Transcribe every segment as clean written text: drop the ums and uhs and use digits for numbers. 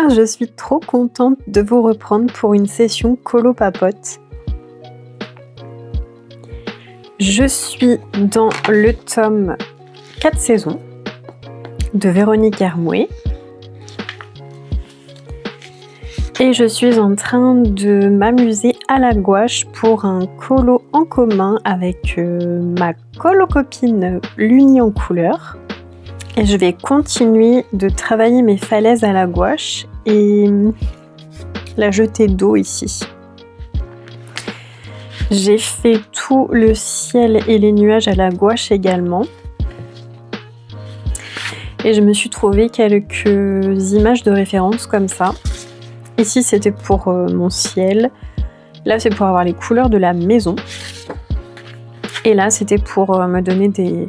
Bonsoir, je suis trop contente de vous reprendre pour une session colo papote. Je suis dans le tome 4 saisons de Véronique Hermoué. Et je suis en train de m'amuser à la gouache pour un colo en commun avec ma colo-copine Luni en couleur. Et je vais continuer de travailler mes falaises à la gouache et la jetée d'eau ici. J'ai fait tout le ciel et les nuages à la gouache également. Et je me suis trouvé quelques images de référence comme ça. Ici c'était pour mon ciel. Là c'est pour avoir les couleurs de la maison. Et là c'était pour me donner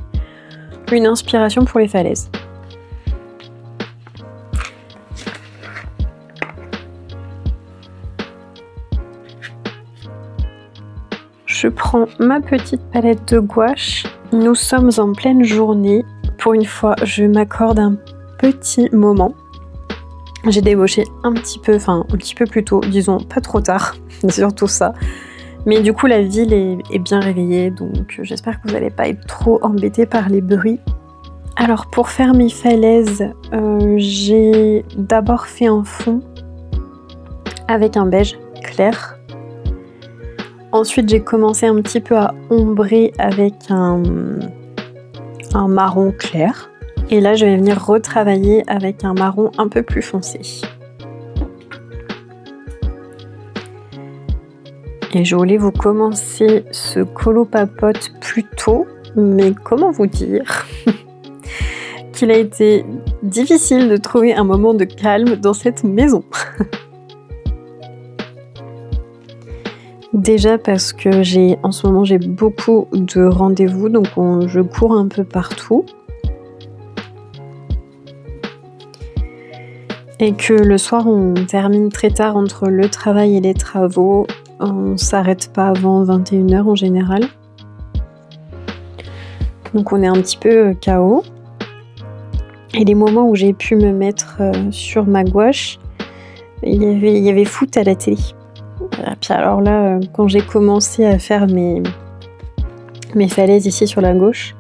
une inspiration pour les falaises. Je prends ma petite palette de gouache. Nous sommes en pleine journée. Pour une fois, je m'accorde un petit moment. J'ai débauché un petit peu plus tôt, disons pas trop tard, c'est surtout ça. Mais du coup, la ville est bien réveillée, donc j'espère que vous n'allez pas être trop embêtés par les bruits. Alors, pour faire mes falaises, j'ai d'abord fait un fond avec un beige clair. Ensuite, j'ai commencé un petit peu à ombrer avec un marron clair. Et là, je vais venir retravailler avec un marron un peu plus foncé. Et je voulais vous commencer ce colo papote plus tôt, mais comment vous dire qu'il a été difficile de trouver un moment de calme dans cette maison. Déjà parce que en ce moment j'ai beaucoup de rendez-vous, donc je cours un peu partout. Et que le soir on termine très tard entre le travail et les travaux. On s'arrête pas avant 21h en général. Donc on est un petit peu KO. Et les moments où j'ai pu me mettre sur ma gouache, il y avait foot à la télé. Et puis alors là, quand j'ai commencé à faire mes falaises ici sur la gauche,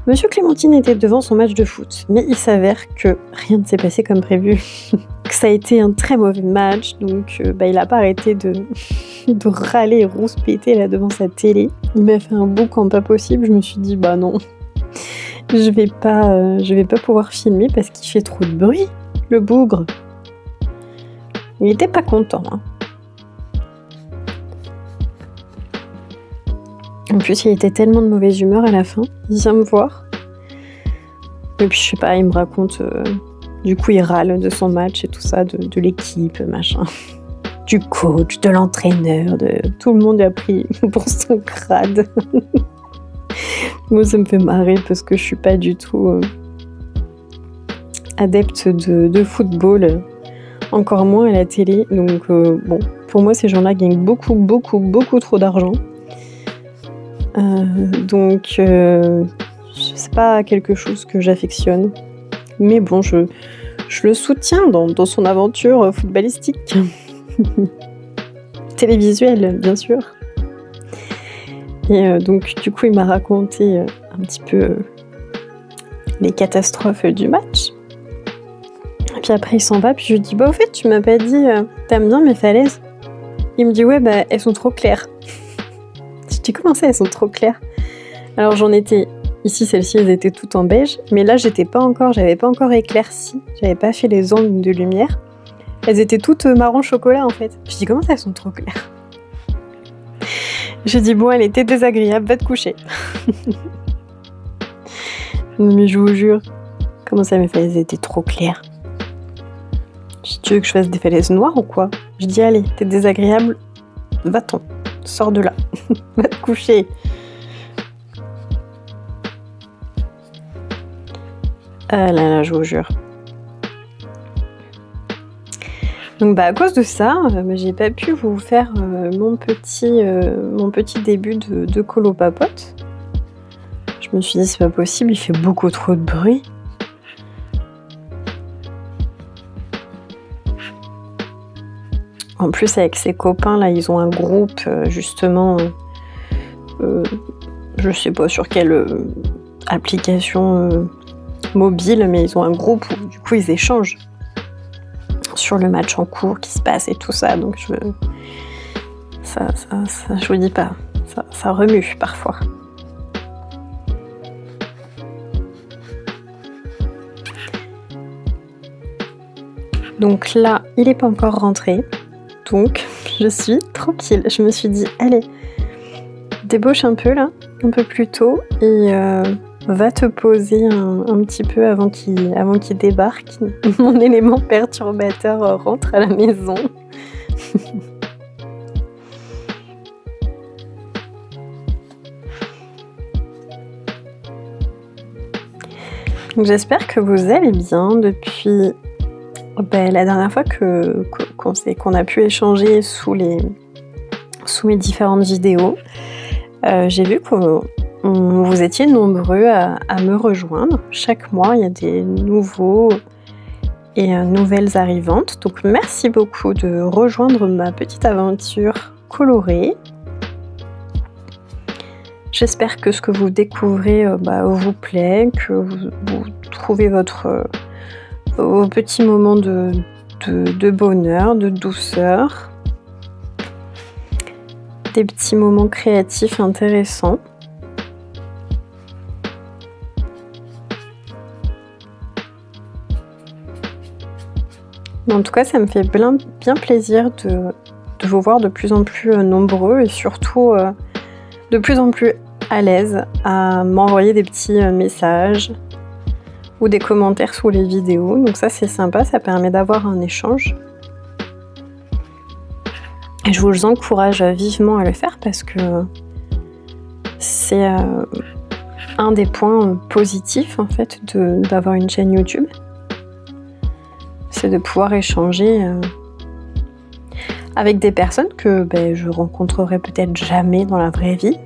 Monsieur Clémentine était devant son match de foot, mais il s'avère que rien ne s'est passé comme prévu. Que ça a été un très mauvais match, donc il n'a pas arrêté de râler et rouspéter là devant sa télé. Il m'a fait un boucan pas possible, je me suis dit bah non, je vais pas pouvoir filmer parce qu'il fait trop de bruit, le bougre. Il était pas content, hein. En plus, il était tellement de mauvaise humeur à la fin. Il vient me voir. Et puis, je sais pas, il me raconte... du coup, il râle de son match et tout ça, de l'équipe, machin. Du coach, de l'entraîneur, tout le monde a pris pour son crade. Moi, ça me fait marrer parce que je suis pas du tout adepte de football. Encore moins à la télé. Donc, bon, pour moi, ces gens-là gagnent beaucoup, beaucoup, beaucoup trop d'argent. Donc c'est pas quelque chose que j'affectionne, mais bon, je le soutiens dans son aventure footballistique. Télévisuelle, bien sûr. Et donc du coup il m'a raconté un petit peu les catastrophes du match. Et puis après il s'en va, puis je lui dis bah au fait tu m'as pas dit t'aimes bien mes falaises? Il me dit ouais bah elles sont trop claires. Je dis comment ça, elles sont trop claires? Alors j'en étais, ici celles-ci elles étaient toutes en beige, mais là j'avais pas encore éclairci, j'avais pas fait les angles de lumière. Elles étaient toutes marron chocolat en fait. Je dis comment ça elles sont trop claires? J'ai dit bon elle était désagréable, va te coucher. Mais je vous jure, comment ça mes falaises étaient trop claires? Je dis tu veux que je fasse des falaises noires ou quoi? Je dis allez, t'es désagréable, va-t'en. Sors de là, va te coucher. Ah là là, je vous jure. Donc à cause de ça, j'ai pas pu vous faire mon petit début de colo papote. Je me suis dit c'est pas possible, il fait beaucoup trop de bruit. En plus, avec ses copains, là, ils ont un groupe, justement, je sais pas sur quelle application mobile, mais ils ont un groupe où, du coup, ils échangent sur le match en cours qui se passe et tout ça. Donc, je vous dis pas, ça remue parfois. Donc là, il n'est pas encore rentré, donc je suis tranquille. Je me suis dit, allez, débauche un peu là, un peu plus tôt, et va te poser un petit peu avant qu'il débarque. Mon élément perturbateur rentre à la maison. Donc j'espère que vous allez bien depuis la dernière fois qu'on a pu échanger sous mes différentes vidéos. J'ai vu que vous étiez nombreux à me rejoindre. Chaque mois, il y a des nouveaux et nouvelles arrivantes. Donc merci beaucoup de rejoindre ma petite aventure colorée. J'espère que ce que vous découvrez vous plaît, que vous trouvez vos petits moments de bonheur, de douceur, des petits moments créatifs intéressants. Mais en tout cas, ça me fait bien plaisir de vous voir de plus en plus nombreux et surtout de plus en plus à l'aise à m'envoyer des petits messages ou des commentaires sous les vidéos. Donc ça, c'est sympa, ça permet d'avoir un échange. Et je vous encourage vivement à le faire parce que c'est un des points positifs en fait d'avoir une chaîne YouTube. C'est de pouvoir échanger avec des personnes que je rencontrerai peut-être jamais dans la vraie vie.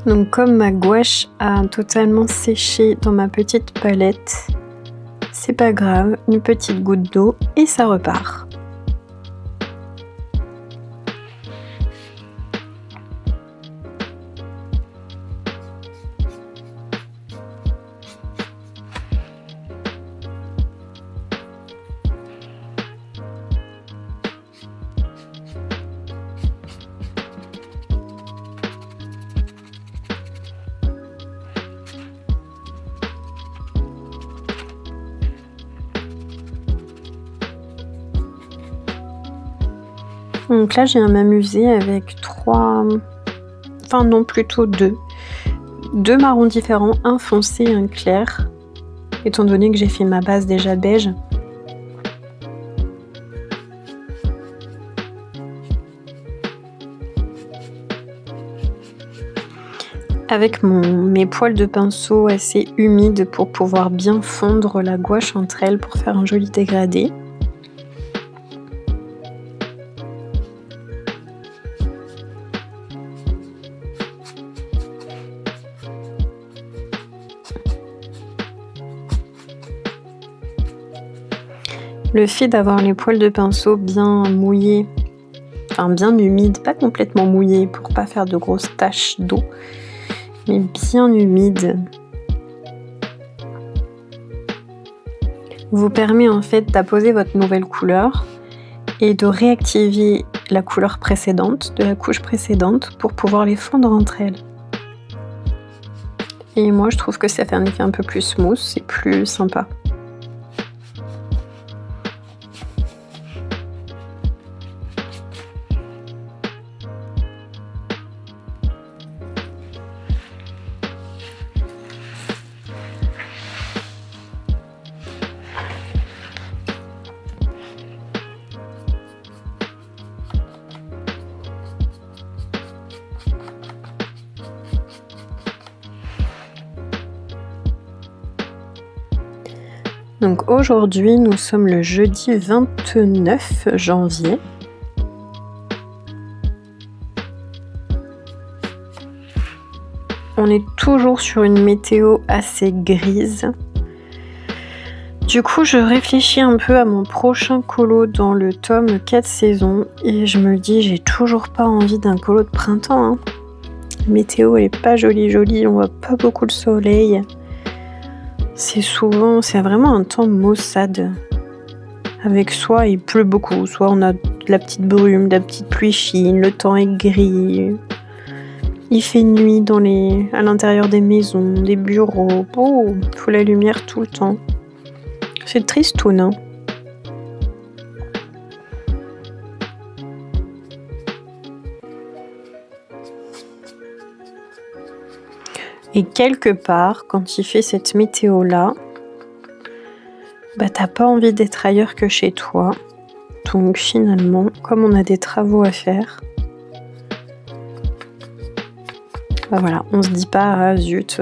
Donc comme ma gouache a totalement séché dans ma petite palette, c'est pas grave, une petite goutte d'eau et ça repart. Donc là, j'ai à m'amuser avec plutôt deux marrons différents, un foncé et un clair, étant donné que j'ai fait ma base déjà beige. Avec mes poils de pinceau assez humides pour pouvoir bien fondre la gouache entre elles pour faire un joli dégradé. Le fait d'avoir les poils de pinceau bien mouillés enfin bien humide, pas complètement mouillé pour pas faire de grosses taches d'eau, mais bien humide, vous permet en fait d'apposer votre nouvelle couleur et de réactiver la couleur précédente, de la couche précédente, pour pouvoir les fondre entre elles. Et moi je trouve que ça fait un effet un peu plus smooth, c'est plus sympa. Donc aujourd'hui, nous sommes le jeudi 29 janvier. On est toujours sur une météo assez grise. Du coup, je réfléchis un peu à mon prochain colo dans le tome 4 saisons et je me dis, j'ai toujours pas envie d'un colo de printemps. Hein. La météo, elle est pas jolie, on voit pas beaucoup le soleil. C'est vraiment un temps maussade. Avec soit il pleut beaucoup, soit on a de la petite brume, de la petite pluie fine, le temps est gris. Il fait nuit à l'intérieur des maisons, des bureaux. Oh, il faut la lumière tout le temps. C'est tristoun, hein. Et quelque part, quand il fait cette météo-là, bah t'as pas envie d'être ailleurs que chez toi. Donc finalement, comme on a des travaux à faire, bah voilà, on se dit pas, ah zut,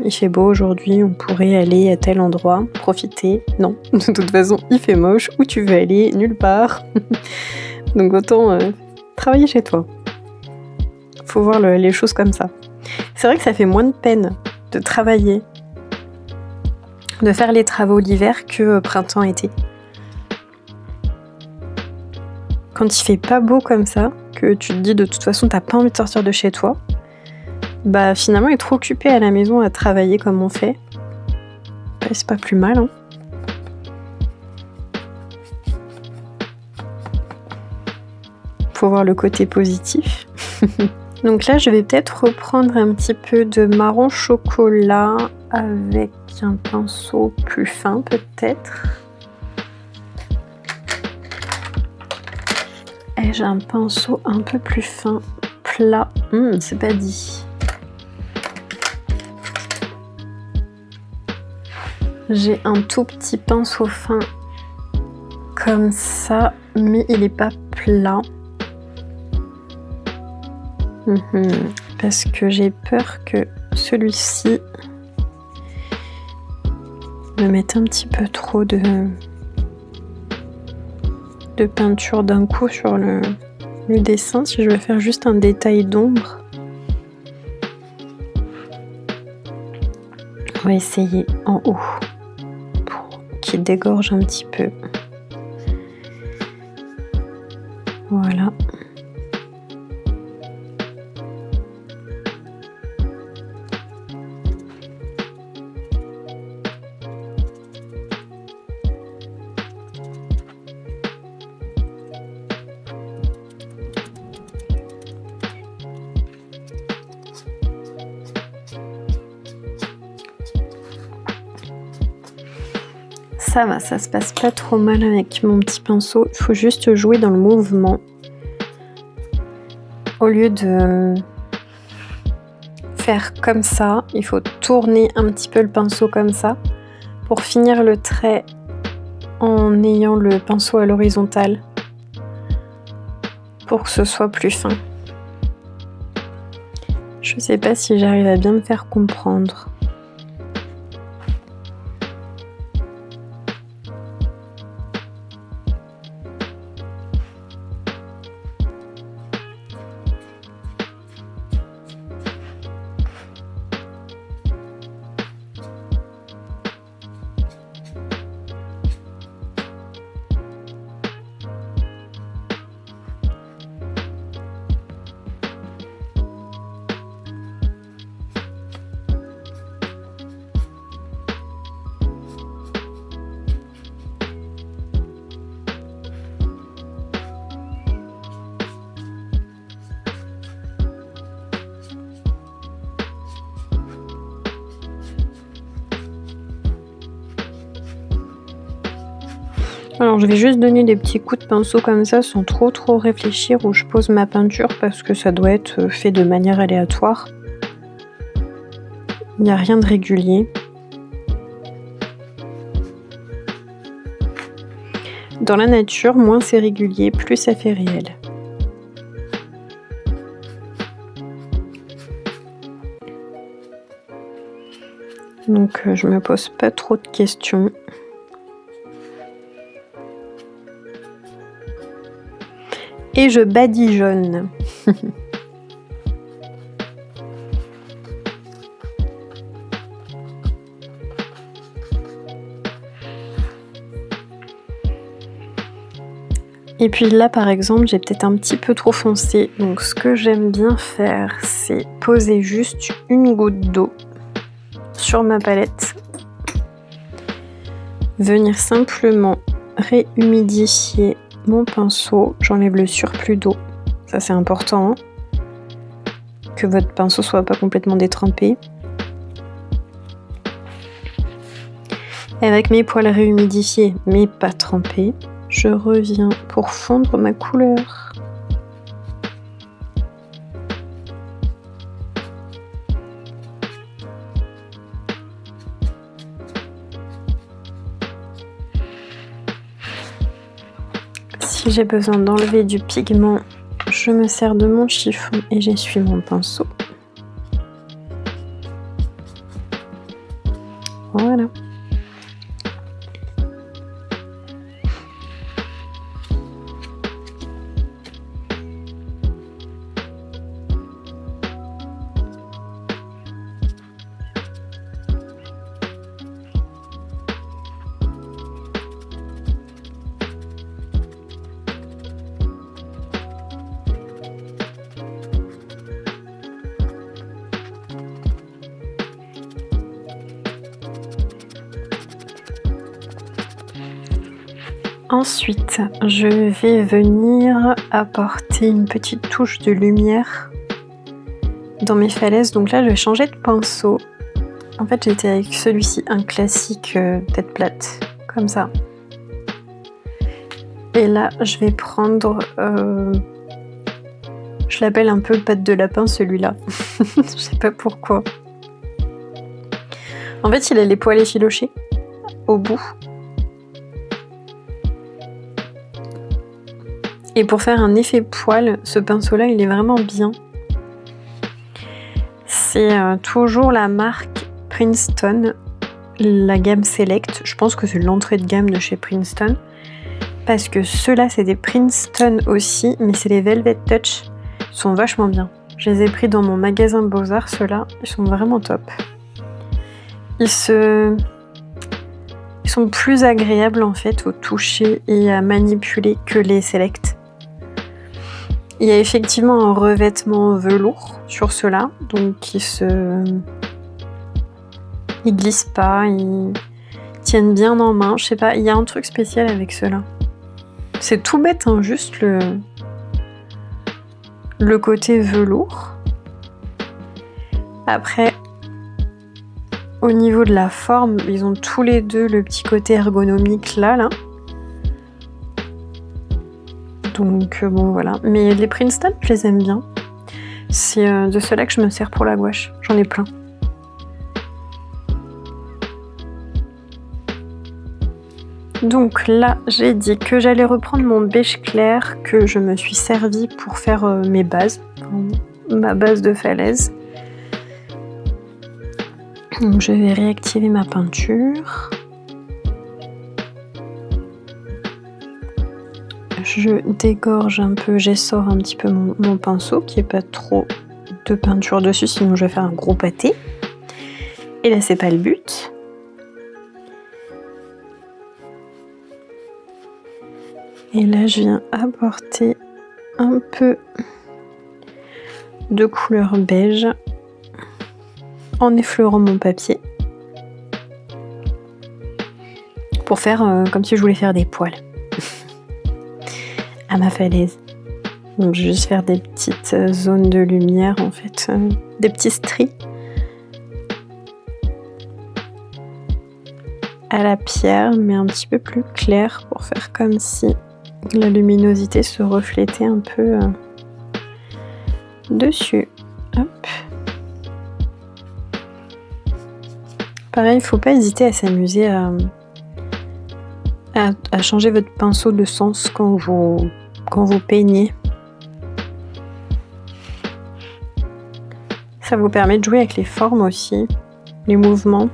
il fait beau aujourd'hui, on pourrait aller à tel endroit, profiter. Non, de toute façon, il fait moche, où tu veux aller, nulle part. Donc autant travailler chez toi. Faut voir les choses comme ça. C'est vrai que ça fait moins de peine de travailler, de faire les travaux l'hiver que printemps-été. Quand il fait pas beau comme ça, que tu te dis de toute façon t'as pas envie de sortir de chez toi, bah finalement être occupé à la maison à travailler comme on fait, bah, c'est pas plus mal, hein. Faut voir le côté positif. Donc là, je vais peut-être reprendre un petit peu de marron chocolat avec un pinceau plus fin, peut-être. Et j'ai un pinceau un peu plus fin, plat. C'est pas dit. J'ai un tout petit pinceau fin comme ça, mais il n'est pas plat. Parce que j'ai peur que celui-ci me mette un petit peu trop de peinture d'un coup sur le dessin, si je veux faire juste un détail d'ombre. On va essayer en haut pour qu'il dégorge un petit peu. Voilà. Ça va, ça se passe pas trop mal avec mon petit pinceau. Il faut juste jouer dans le mouvement. Au lieu de faire comme ça, il faut tourner un petit peu le pinceau comme ça pour finir le trait en ayant le pinceau à l'horizontale pour que ce soit plus fin. Je sais pas si j'arrive à bien me faire comprendre. Alors je vais juste donner des petits coups de pinceau comme ça sans trop réfléchir où je pose ma peinture parce que ça doit être fait de manière aléatoire. Il n'y a rien de régulier. Dans la nature, moins c'est régulier, plus ça fait réel. Donc je me pose pas trop de questions. Et je badigeonne. Et puis là par exemple j'ai peut-être un petit peu trop foncé, donc ce que j'aime bien faire c'est poser juste une goutte d'eau sur ma palette, venir simplement réhumidifier mon pinceau, j'enlève le surplus d'eau, ça c'est important, que votre pinceau soit pas complètement détrempé. Et avec mes poils réhumidifiés mais pas trempés, je reviens pour fondre ma couleur. Si j'ai besoin d'enlever du pigment, je me sers de mon chiffon et j'essuie mon pinceau. Voilà. Ensuite, je vais venir apporter une petite touche de lumière dans mes falaises. Donc là, je vais changer de pinceau. En fait, j'étais avec celui-ci, un classique tête plate, comme ça. Et là, je vais prendre... je l'appelle un peu patte de lapin, celui-là. Je sais pas pourquoi. En fait, il a les poils effilochés au bout. Et pour faire un effet poil, ce pinceau-là, il est vraiment bien. C'est toujours la marque Princeton, la gamme Select. Je pense que c'est l'entrée de gamme de chez Princeton. Parce que ceux-là, c'est des Princeton aussi, mais c'est les Velvet Touch. Ils sont vachement bien. Je les ai pris dans mon magasin Beaux-Arts, ceux-là. Ils sont vraiment top. Ils sont plus agréables en fait au toucher et à manipuler que les Select. Il y a effectivement un revêtement velours sur ceux-là, donc ils glissent pas, ils tiennent bien en main. Je sais pas, il y a un truc spécial avec ceux-là. C'est tout bête, hein, juste le côté velours. Après, au niveau de la forme, ils ont tous les deux le petit côté ergonomique là. Donc bon voilà, mais les Princeton je les aime bien. C'est de ceux-là que je me sers pour la gouache, j'en ai plein. Donc là j'ai dit que j'allais reprendre mon beige clair que je me suis servi pour faire mes bases, ma base de falaise. Donc je vais réactiver ma peinture. Je dégorge un peu, j'essore un petit peu mon pinceau, qu'il n'y ait pas trop de peinture dessus, sinon je vais faire un gros pâté. Et là, c'est pas le but. Et là, je viens apporter un peu de couleur beige en effleurant mon papier pour faire comme si je voulais faire des poils à ma falaise. Donc je vais juste faire des petites zones de lumière en fait, des petits stries. à la pierre, mais un petit peu plus clair pour faire comme si la luminosité se reflétait un peu dessus. Hop. Pareil, il ne faut pas hésiter à s'amuser à changer votre pinceau de sens quand vous peignez. Ça vous permet de jouer avec les formes aussi, les mouvements.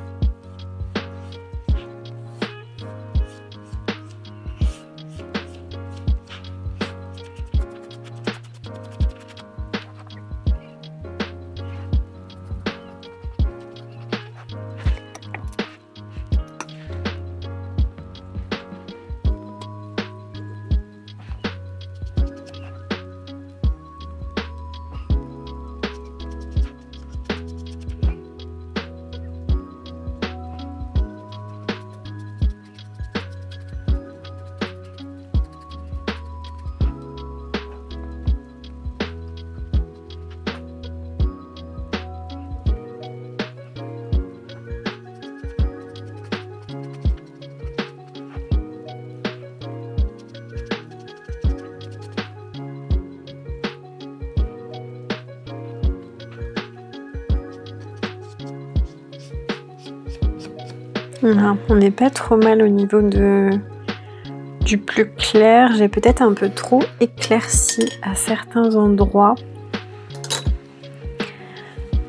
Voilà, on n'est pas trop mal au niveau du plus clair. J'ai peut-être un peu trop éclairci à certains endroits.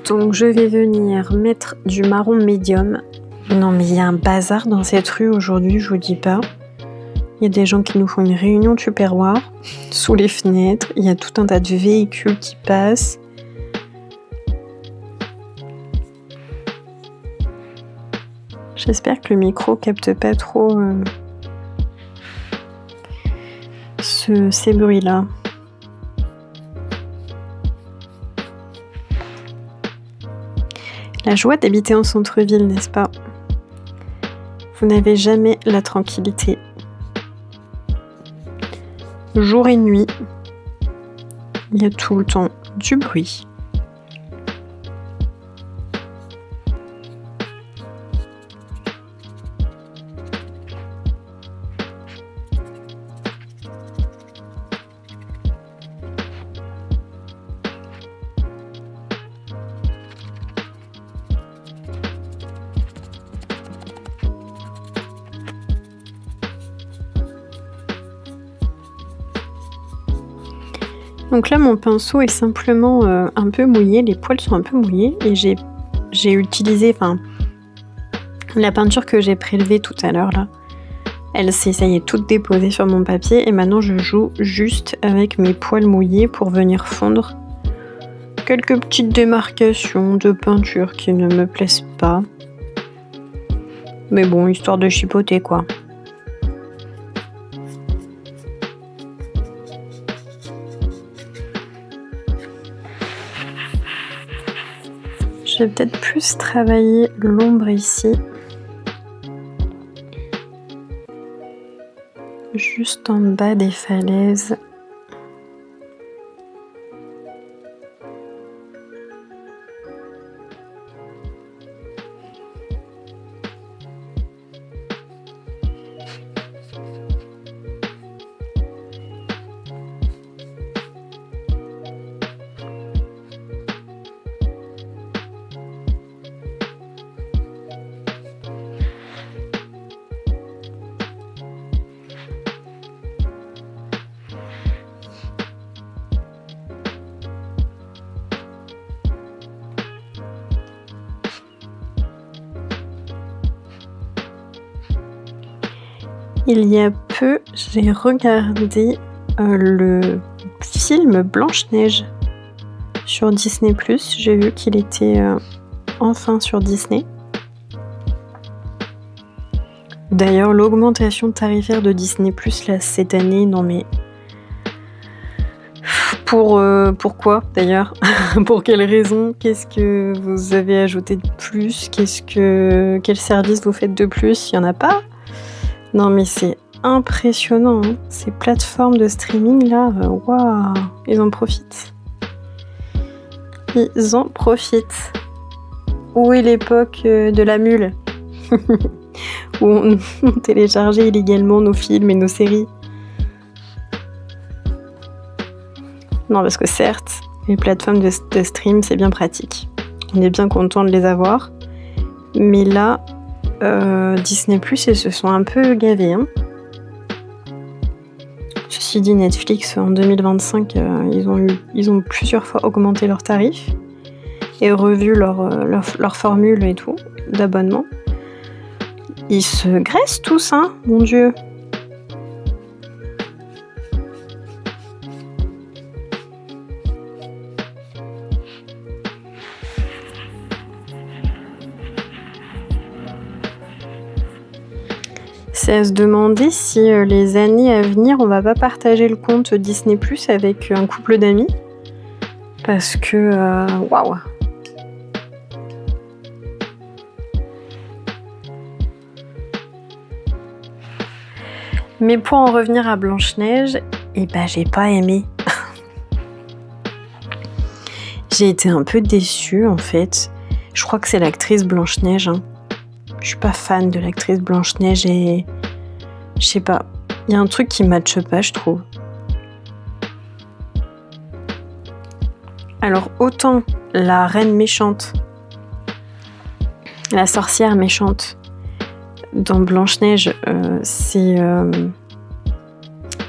Donc je vais venir mettre du marron médium. Non mais il y a un bazar dans cette rue aujourd'hui, je vous dis pas. Il y a des gens qui nous font une réunion tupperware sous les fenêtres. Il y a tout un tas de véhicules qui passent. J'espère que le micro capte pas trop ces bruits-là. La joie d'habiter en centre-ville, n'est-ce pas? Vous n'avez jamais la tranquillité. Jour et nuit, il y a tout le temps du bruit. Donc là, mon pinceau est simplement un peu mouillé, les poils sont un peu mouillés et j'ai utilisé, la peinture que j'ai prélevée tout à l'heure là, elle s'est, ça y est, toute déposée sur mon papier et maintenant je joue juste avec mes poils mouillés pour venir fondre quelques petites démarcations de peinture qui ne me plaisent pas. Mais bon, histoire de chipoter quoi. Je vais peut-être plus travailler l'ombre ici. Juste en bas des falaises. Il y a peu, j'ai regardé le film Blanche-Neige sur Disney+. J'ai vu qu'il était enfin sur Disney. D'ailleurs, l'augmentation tarifaire de Disney+, là, cette année, non mais... Pourquoi d'ailleurs? Pour quelle raison? Qu'est-ce que vous avez ajouté de plus? Quel service vous faites de plus? Il n'y en a pas? Non mais c'est impressionnant, hein. Ces plateformes de streaming là, waouh, ils en profitent. Ils en profitent. Où est l'époque de la mule? où on téléchargeait illégalement nos films et nos séries. Non, parce que certes, les plateformes de stream, c'est bien pratique. On est bien content de les avoir. Mais là, Disney+, ils se sont un peu gavés. Hein. Ceci dit, Netflix, en 2025, ils ont plusieurs fois augmenté leurs tarifs et revu leur formule et tout, d'abonnement. Ils se graissent tous, hein, mon Dieu. C'est à se demander si les années à venir, on va pas partager le compte Disney+ avec un couple d'amis. Parce que, waouh. Mais pour en revenir à Blanche-Neige, j'ai pas aimé. J'ai été un peu déçue en fait. Je crois que c'est l'actrice Blanche-Neige. Hein. Je suis pas fan de l'actrice Blanche-Neige et je sais pas. Il y a un truc qui matche pas, je trouve. Alors autant la reine méchante, la sorcière méchante dans Blanche-Neige, c'est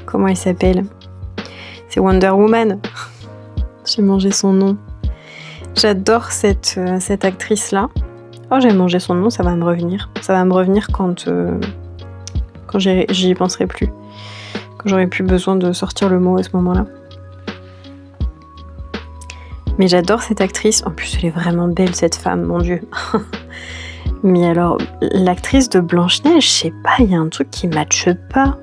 comment elle s'appelle ? C'est Wonder Woman. J'ai mangé son nom. J'adore cette actrice-là. Oh, j'ai mangé son nom, ça va me revenir. Ça va me revenir quand j'y penserai plus. Quand j'aurai plus besoin de sortir le mot à ce moment-là. Mais j'adore cette actrice. En plus, elle est vraiment belle, cette femme, mon Dieu. Mais alors, l'actrice de Blanche-Neige, je sais pas, il y a un truc qui matche pas.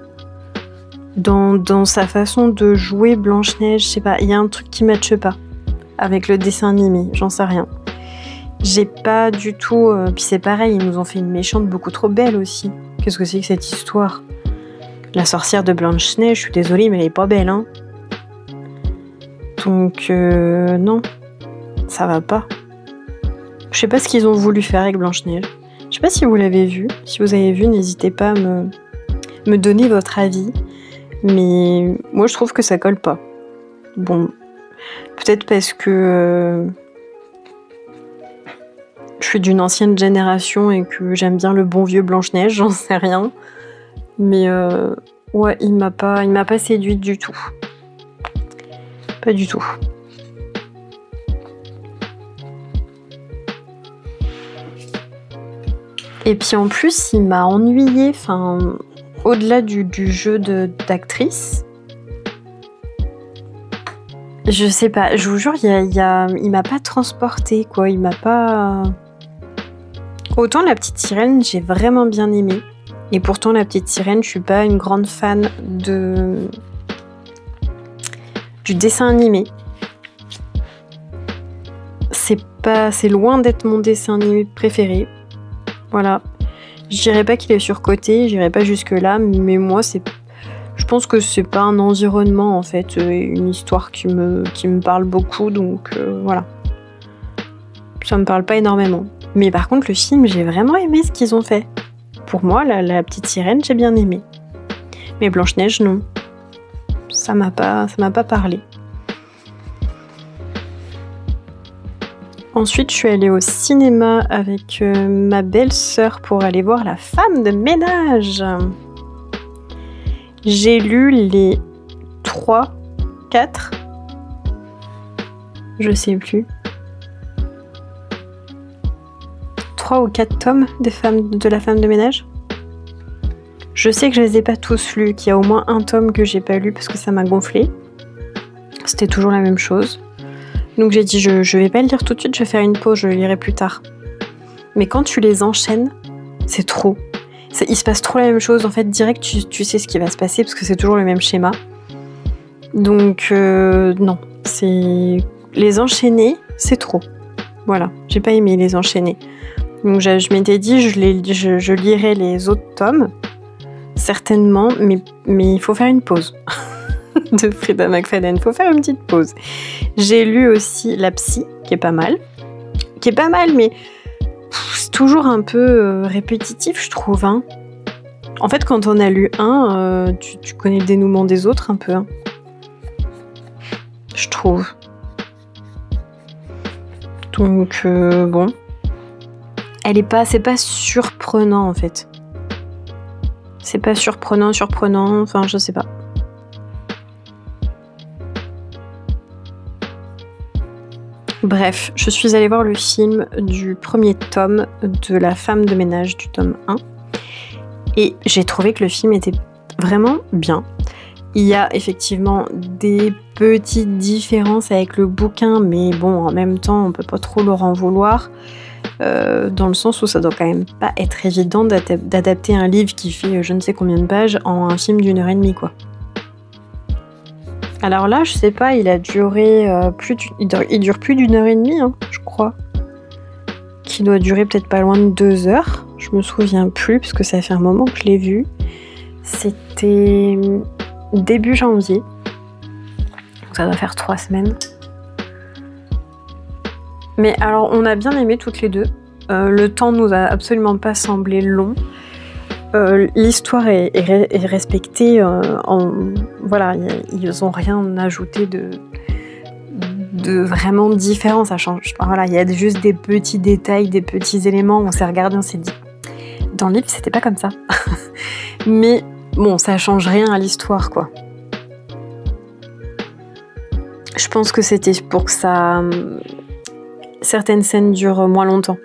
Dans sa façon de jouer Blanche-Neige, je sais pas, il y a un truc qui matche pas. Avec le dessin animé, j'en sais rien. J'ai pas du tout... puis c'est pareil, ils nous ont fait une méchante beaucoup trop belle aussi. Qu'est-ce que c'est que cette histoire ? La sorcière de Blanche-Neige, je suis désolée, mais elle est pas belle, hein. Donc, non, ça va pas. Je sais pas ce qu'ils ont voulu faire avec Blanche-Neige. Je sais pas si vous l'avez vu. Si vous avez vu, n'hésitez pas à me donner votre avis. Mais moi, je trouve que ça colle pas. Bon, peut-être parce que je suis d'une ancienne génération et que j'aime bien le bon vieux Blanche-Neige, j'en sais rien. Mais ouais, il m'a pas séduite du tout. Pas du tout. Et puis en plus, il m'a ennuyée, au-delà du jeu d'actrice. Je sais pas, je vous jure, il m'a pas transportée, quoi. Il m'a pas... Autant la petite sirène, j'ai vraiment bien aimé. Et pourtant, la petite sirène, je suis pas une grande fan du dessin animé. C'est loin d'être mon dessin animé préféré. Voilà. Je dirais pas qu'il est surcoté, j'irais pas jusque là, mais moi je pense que c'est pas un environnement en fait, une histoire qui me parle beaucoup, donc voilà. Ça me parle pas énormément. Mais par contre le film, j'ai vraiment aimé ce qu'ils ont fait. Pour moi, la petite sirène, j'ai bien aimé. Mais Blanche-Neige, non. Ça m'a pas parlé. Ensuite, je suis allée au cinéma avec ma belle-sœur pour aller voir La Femme de ménage. J'ai lu les 3, 4, je sais plus, 3 ou 4 tomes de La Femme de ménage. Je sais que je les ai pas tous lus, qu'il y a au moins un tome que j'ai pas lu parce que ça m'a gonflé. C'était toujours la même chose. Donc j'ai dit, je vais pas le lire tout de suite, je vais faire une pause, je le lirai plus tard. Mais quand tu les enchaînes, c'est trop. Il se passe trop la même chose. En fait, direct, tu sais ce qui va se passer parce que c'est toujours le même schéma. Donc, non. Les enchaîner, c'est trop. Voilà, j'ai pas aimé les enchaîner. Donc je m'étais dit, je lirai les autres tomes, certainement, mais il faut faire une pause. De Frida McFadden, faut faire une petite pause. J'ai lu aussi La Psy, qui est pas mal, mais toujours un peu répétitif, je trouve. Hein. En fait, quand on a lu un, tu connais le dénouement des autres un peu. Hein. Je trouve. Donc, bon. C'est pas surprenant, en fait. C'est pas surprenant, enfin, je sais pas. Bref, je suis allée voir le film du premier tome de La femme de ménage, du tome 1. Et j'ai trouvé que le film était vraiment bien. Il y a effectivement des petites différences avec le bouquin, mais bon, en même temps, on peut pas trop leur en vouloir. Dans le sens où ça doit quand même pas être évident d'adapter un livre qui fait je ne sais combien de pages en un film d'1h30, quoi. Alors là, je sais pas, il a duré il dure plus d'1h30, hein, je crois. Qui doit durer peut-être pas loin de 2 heures. Je me souviens plus, parce que ça fait un moment que je l'ai vu. C'était début janvier. Donc ça doit faire 3 semaines. Mais alors, on a bien aimé toutes les deux. Le temps nous a absolument pas semblé long. L'histoire est respectée. Voilà, ils ont rien ajouté de vraiment différent. Ça change. Voilà, il y a juste des petits détails, des petits éléments. On s'est regardé, on s'est dit. Dans le livre, c'était pas comme ça. Mais bon, ça change rien à l'histoire, quoi. Je pense que c'était pour que certaines scènes durent moins longtemps.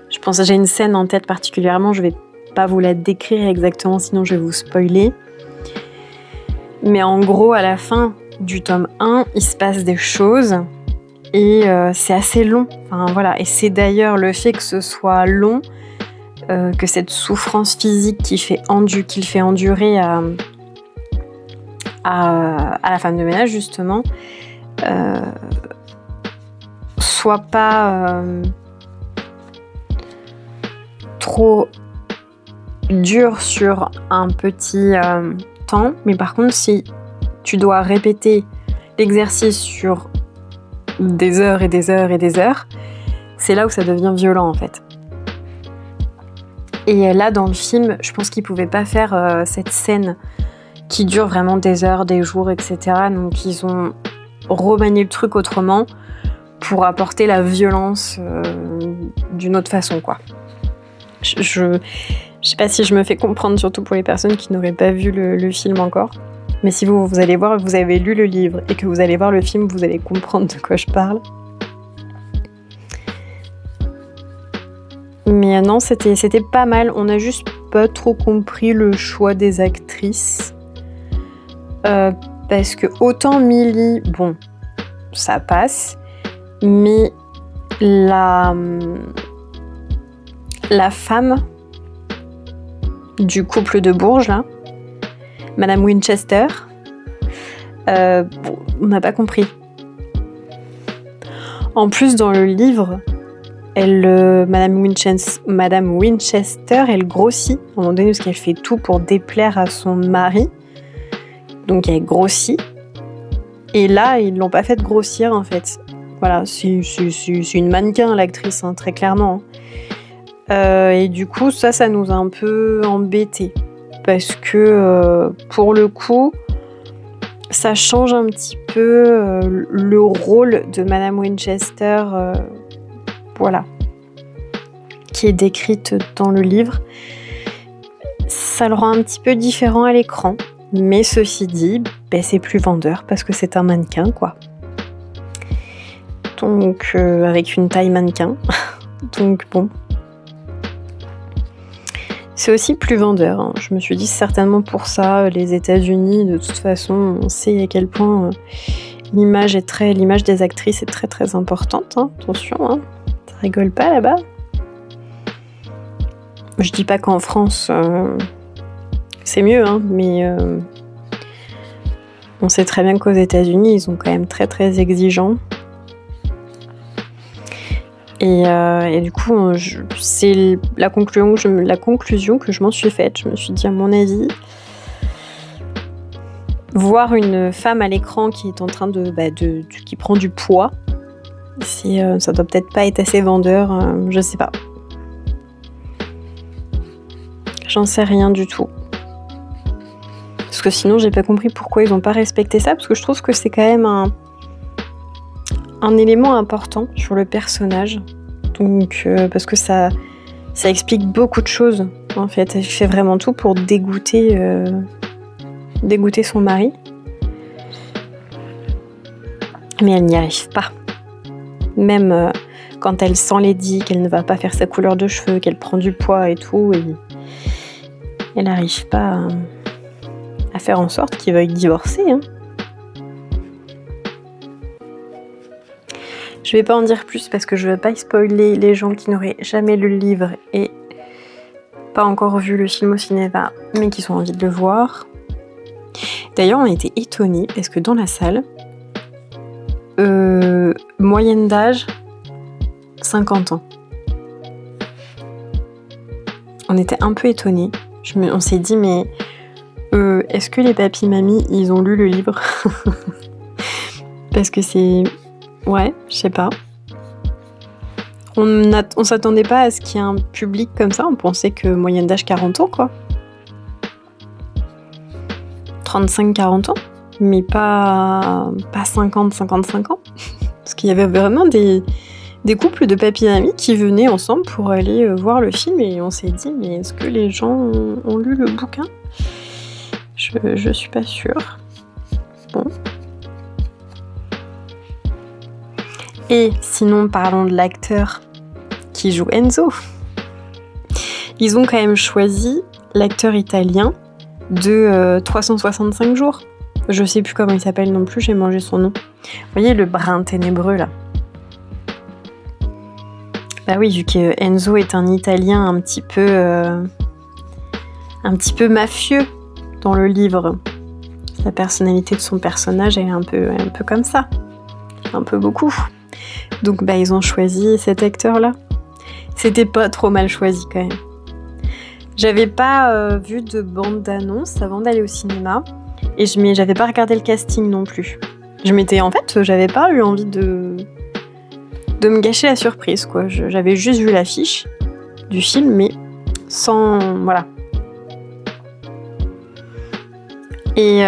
Je pense que j'ai une scène en tête particulièrement, je vais pas vous la décrire exactement, sinon je vais vous spoiler. Mais en gros, à la fin du tome 1, il se passe des choses et c'est assez long. Enfin, voilà. Et c'est d'ailleurs le fait que ce soit long, que cette souffrance physique qu'il fait endurer à la femme de ménage, justement, soit pas trop dur sur un petit temps, mais par contre si tu dois répéter l'exercice sur des heures et des heures et des heures, c'est là où ça devient violent, en fait. Et là dans le film, je pense qu'ils pouvaient pas faire cette scène qui dure vraiment des heures, des jours, etc. Donc ils ont remanié le truc autrement pour apporter la violence d'une autre façon, quoi. Je sais pas si je me fais comprendre, surtout pour les personnes qui n'auraient pas vu le film encore. Mais si vous allez voir, vous avez lu le livre et que vous allez voir le film, vous allez comprendre de quoi je parle. Mais non, c'était pas mal. On a juste pas trop compris le choix des actrices. Parce que autant Millie, bon, ça passe. Mais la femme du couple de Bourges, là, Madame Winchester, on n'a pas compris. En plus, dans le livre, Madame Winchester, elle grossit. À un moment donné, parce qu'elle fait tout pour déplaire à son mari. Donc, elle grossit. Et là, ils l'ont pas fait grossir, en fait. Voilà, c'est une mannequin, l'actrice, hein, très clairement. Et du coup, ça nous a un peu embêtés. Parce que, pour le coup, ça change un petit peu le rôle de Madame Winchester, voilà, qui est décrite dans le livre. Ça le rend un petit peu différent à l'écran. Mais ceci dit, c'est plus vendeur parce que c'est un mannequin, quoi. Donc, avec une taille mannequin. Donc, bon. C'est aussi plus vendeur. Hein. Je me suis dit, certainement pour ça, les États-Unis, de toute façon, on sait à quel point l'image des actrices est très très importante. Hein. Attention, hein. Ça rigole pas là-bas. Je dis pas qu'en France, c'est mieux, hein, mais on sait très bien qu'aux États-Unis, ils sont quand même très très exigeants. Et du coup, c'est la conclusion que je m'en suis faite. Je me suis dit, à mon avis, voir une femme à l'écran qui est en train qui prend du poids, ça doit peut-être pas être assez vendeur, je sais pas. J'en sais rien du tout. Parce que sinon, j'ai pas compris pourquoi ils ont pas respecté ça, parce que je trouve que c'est quand même un élément important sur le personnage. Donc, parce que ça explique beaucoup de choses, en fait. Elle fait vraiment tout pour dégoûter son mari. Mais elle n'y arrive pas. Même quand elle sent Lady, qu'elle ne va pas faire sa couleur de cheveux, qu'elle prend du poids et tout, et elle n'arrive pas à faire en sorte qu'il veuille divorcer. Hein. Je vais pas en dire plus parce que je veux pas spoiler les gens qui n'auraient jamais lu le livre et pas encore vu le film au cinéma, mais qui ont envie de le voir. D'ailleurs, on a été étonnés parce que dans la salle, moyenne d'âge 50 ans. On était un peu étonnés. On s'est dit, mais est-ce que les papis-mamies, ils ont lu le livre? Parce que c'est... Ouais, je sais pas. On s'attendait pas à ce qu'il y ait un public comme ça. On pensait que moyenne d'âge 40 ans, quoi. 35-40 ans. Mais pas 50-55 ans. Parce qu'il y avait vraiment des couples de papis-mamies qui venaient ensemble pour aller voir le film. Et on s'est dit, mais est-ce que les gens ont lu le bouquin? Je suis pas sûre. Bon. Et sinon, parlons de l'acteur qui joue Enzo. Ils ont quand même choisi l'acteur italien de 365 jours. Je sais plus comment il s'appelle non plus, j'ai mangé son nom. Vous voyez le brun ténébreux là? Bah oui, vu que Enzo est un Italien un petit peu mafieux dans le livre. La personnalité de son personnage est un peu comme ça. Un peu beaucoup. Donc ils ont choisi cet acteur-là. C'était pas trop mal choisi quand même. J'avais pas vu de bande-annonce avant d'aller au cinéma et j'avais pas regardé le casting non plus. J'avais pas eu envie de me gâcher la surprise, quoi. J'avais juste vu l'affiche du film, mais sans... Voilà. Et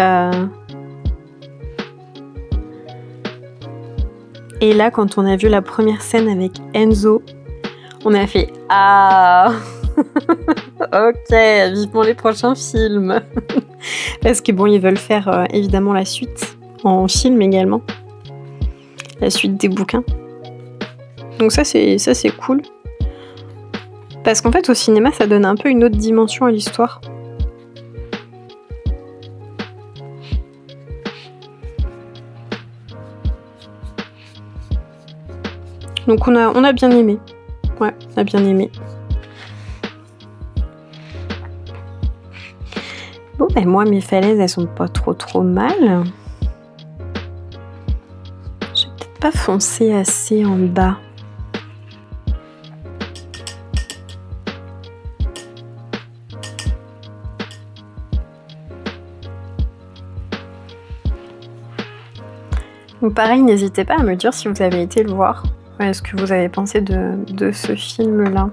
là, quand on a vu la première scène avec Enzo, on a fait « Ah !» Ok, vivement les prochains films. Parce que bon, ils veulent faire évidemment la suite, en film également. La suite des bouquins. Donc ça c'est cool. Parce qu'en fait, au cinéma, ça donne un peu une autre dimension à l'histoire. Donc on a bien aimé. Ouais, on a bien aimé. Bon, moi, mes falaises, elles sont pas trop mal. Je vais peut-être pas foncer assez en bas. Donc pareil, n'hésitez pas à me dire si vous avez été le voir. Est-ce que vous avez pensé de ce film-là?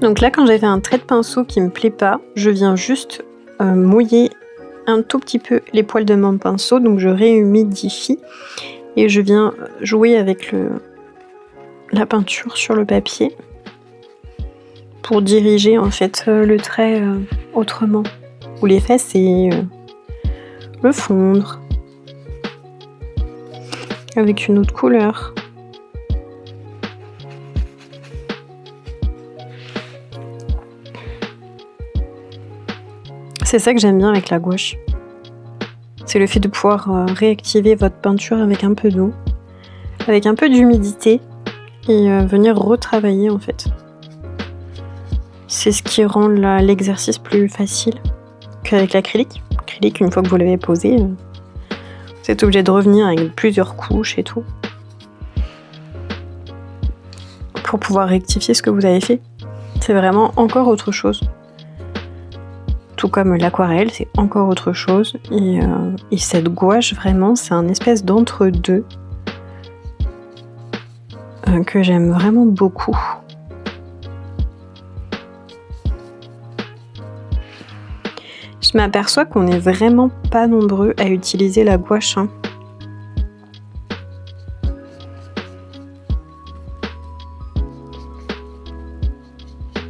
Donc là, quand j'ai fait un trait de pinceau qui me plaît pas, je viens juste mouiller un tout petit peu les poils de mon pinceau, donc je réhumidifie et je viens jouer avec la peinture sur le papier pour diriger en fait le trait autrement. Ou les fesses et le fondre. avec une autre couleur. C'est ça que j'aime bien avec la gouache. C'est le fait de pouvoir réactiver votre peinture avec un peu d'eau, avec un peu d'humidité et venir retravailler en fait. C'est ce qui rend l'exercice plus facile qu'avec l'acrylique. L'acrylique, une fois que vous l'avez posé, vous êtes obligé de revenir avec plusieurs couches et tout pour pouvoir rectifier ce que vous avez fait. C'est vraiment encore autre chose. Tout comme l'aquarelle, c'est encore autre chose. Et cette gouache, vraiment, c'est un espèce d'entre-deux que j'aime vraiment beaucoup. Je m'aperçois qu'on n'est vraiment pas nombreux à utiliser la gouache.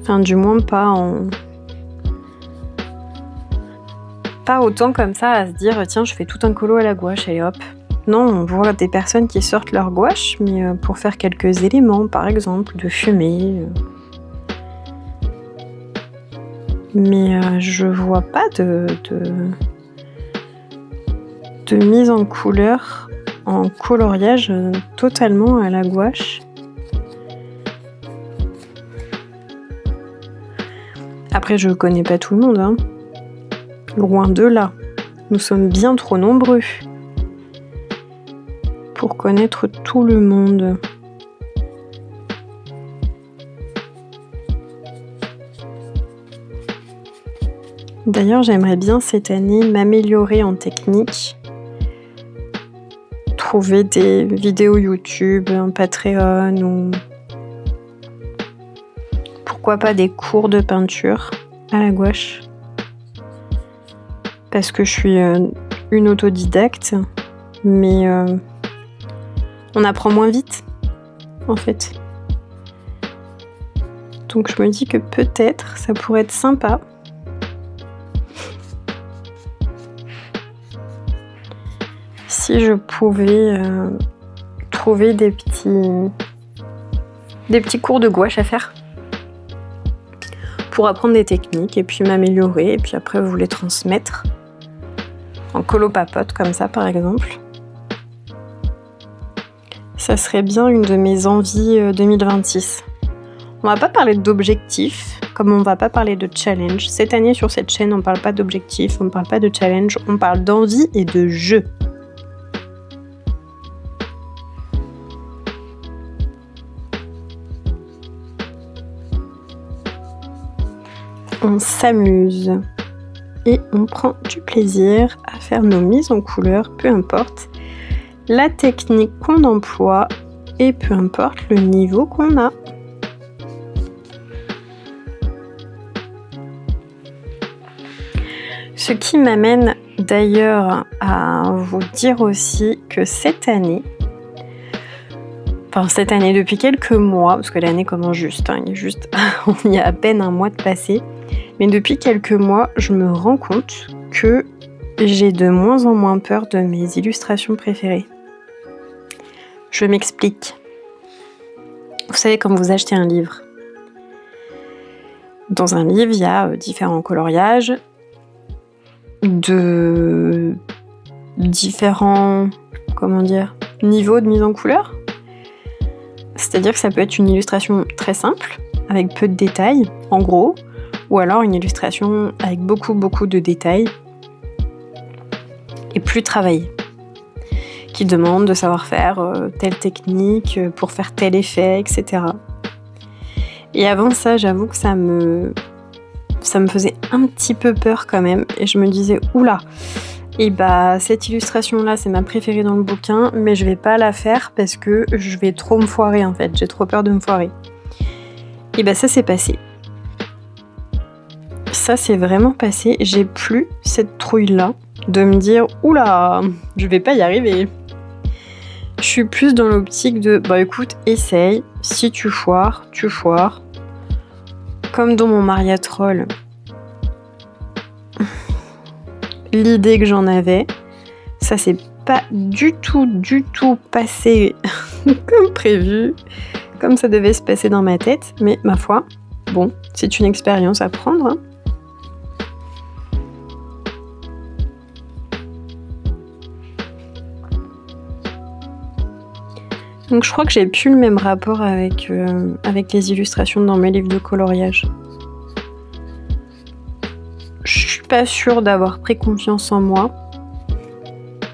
Enfin, du moins pas autant comme ça à se dire tiens, je fais tout un colo à la gouache, allez hop. Non, on voit des personnes qui sortent leur gouache, mais pour faire quelques éléments, par exemple, de fumée. Mais je vois pas de mise en couleur, en coloriage totalement à la gouache. Après, je connais pas tout le monde, Loin de là. Nous sommes bien trop nombreux pour connaître tout le monde. D'ailleurs, j'aimerais bien cette année m'améliorer en technique, trouver des vidéos YouTube, un Patreon ou pourquoi pas des cours de peinture à la gouache. Parce que je suis une autodidacte, mais on apprend moins vite, en fait. Donc je me dis que peut-être ça pourrait être sympa si je pouvais trouver des petits cours de gouache à faire pour apprendre des techniques et puis m'améliorer et puis après vous les transmettre en colo-papote comme ça par exemple. Ça serait bien une de mes envies 2026. On va pas parler d'objectifs, comme on va pas parler de challenge. Cette année sur cette chaîne, on parle pas d'objectifs, on parle pas de challenge, on parle d'envie et de jeu. On s'amuse et on prend du plaisir à faire nos mises en couleur, peu importe la technique qu'on emploie et peu importe le niveau qu'on a. Ce qui m'amène d'ailleurs à vous dire aussi que cette année, depuis quelques mois, parce que l'année commence juste, il y a à peine un mois de passé, mais depuis quelques mois, je me rends compte que j'ai de moins en moins peur de mes illustrations préférées. Je m'explique. Vous savez, quand vous achetez un livre, dans un livre, il y a différents coloriages, de différents, niveaux de mise en couleur. C'est-à-dire que ça peut être une illustration très simple, avec peu de détails, en gros, ou alors une illustration avec beaucoup de détails et plus travaillée, qui demande de savoir faire telle technique pour faire tel effet, etc. Et avant ça, j'avoue que ça me faisait un petit peu peur quand même, et je me disais oula, et cette illustration là c'est ma préférée dans le bouquin, mais je vais pas la faire parce que je vais trop me foirer en fait, j'ai trop peur de me foirer. Et ça s'est passé. Ça s'est vraiment passé, j'ai plus cette trouille là de me dire oula, je vais pas y arriver. Je suis plus dans l'optique de écoute, essaye, si tu foires, tu foires. Comme dans mon Mariatrol, l'idée que j'en avais, ça s'est pas du tout passé comme prévu, comme ça devait se passer dans ma tête, mais ma foi, bon, c'est une expérience à prendre, hein. Donc je crois que j'ai plus le même rapport avec les illustrations dans mes livres de coloriage. Je suis pas sûre d'avoir pris confiance en moi.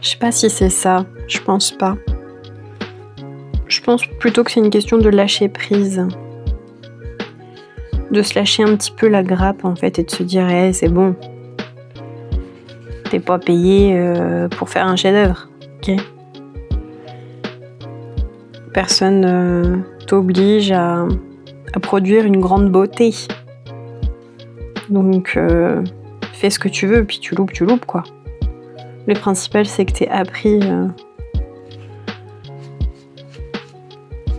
Je sais pas si c'est ça, je pense pas. Je pense plutôt que c'est une question de lâcher prise. De se lâcher un petit peu la grappe en fait et de se dire hey, c'est bon. T'es pas payé pour faire un chef-d'œuvre, ok? Personne t'oblige à produire une grande beauté. Donc fais ce que tu veux, puis tu loupes quoi. Le principal c'est que t'aies appris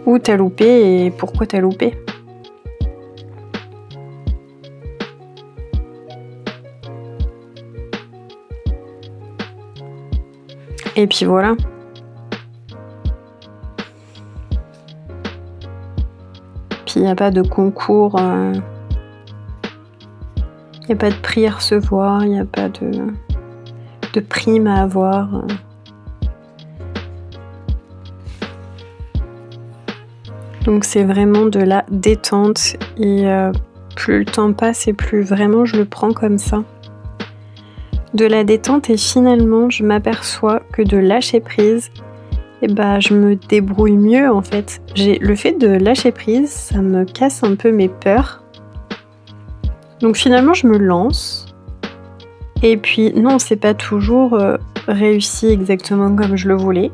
où t'as loupé et pourquoi t'as loupé. Et puis voilà. Puis il n'y a pas de concours, il n'y a pas de prix à recevoir, il n'y a pas de prime à avoir. Donc c'est vraiment de la détente et plus le temps passe et plus vraiment je le prends comme ça. De la détente et finalement je m'aperçois que de lâcher prise, et je me débrouille mieux en fait. Le fait de lâcher prise, ça me casse un peu mes peurs. Donc finalement je me lance. Et puis non, c'est pas toujours réussi exactement comme je le voulais.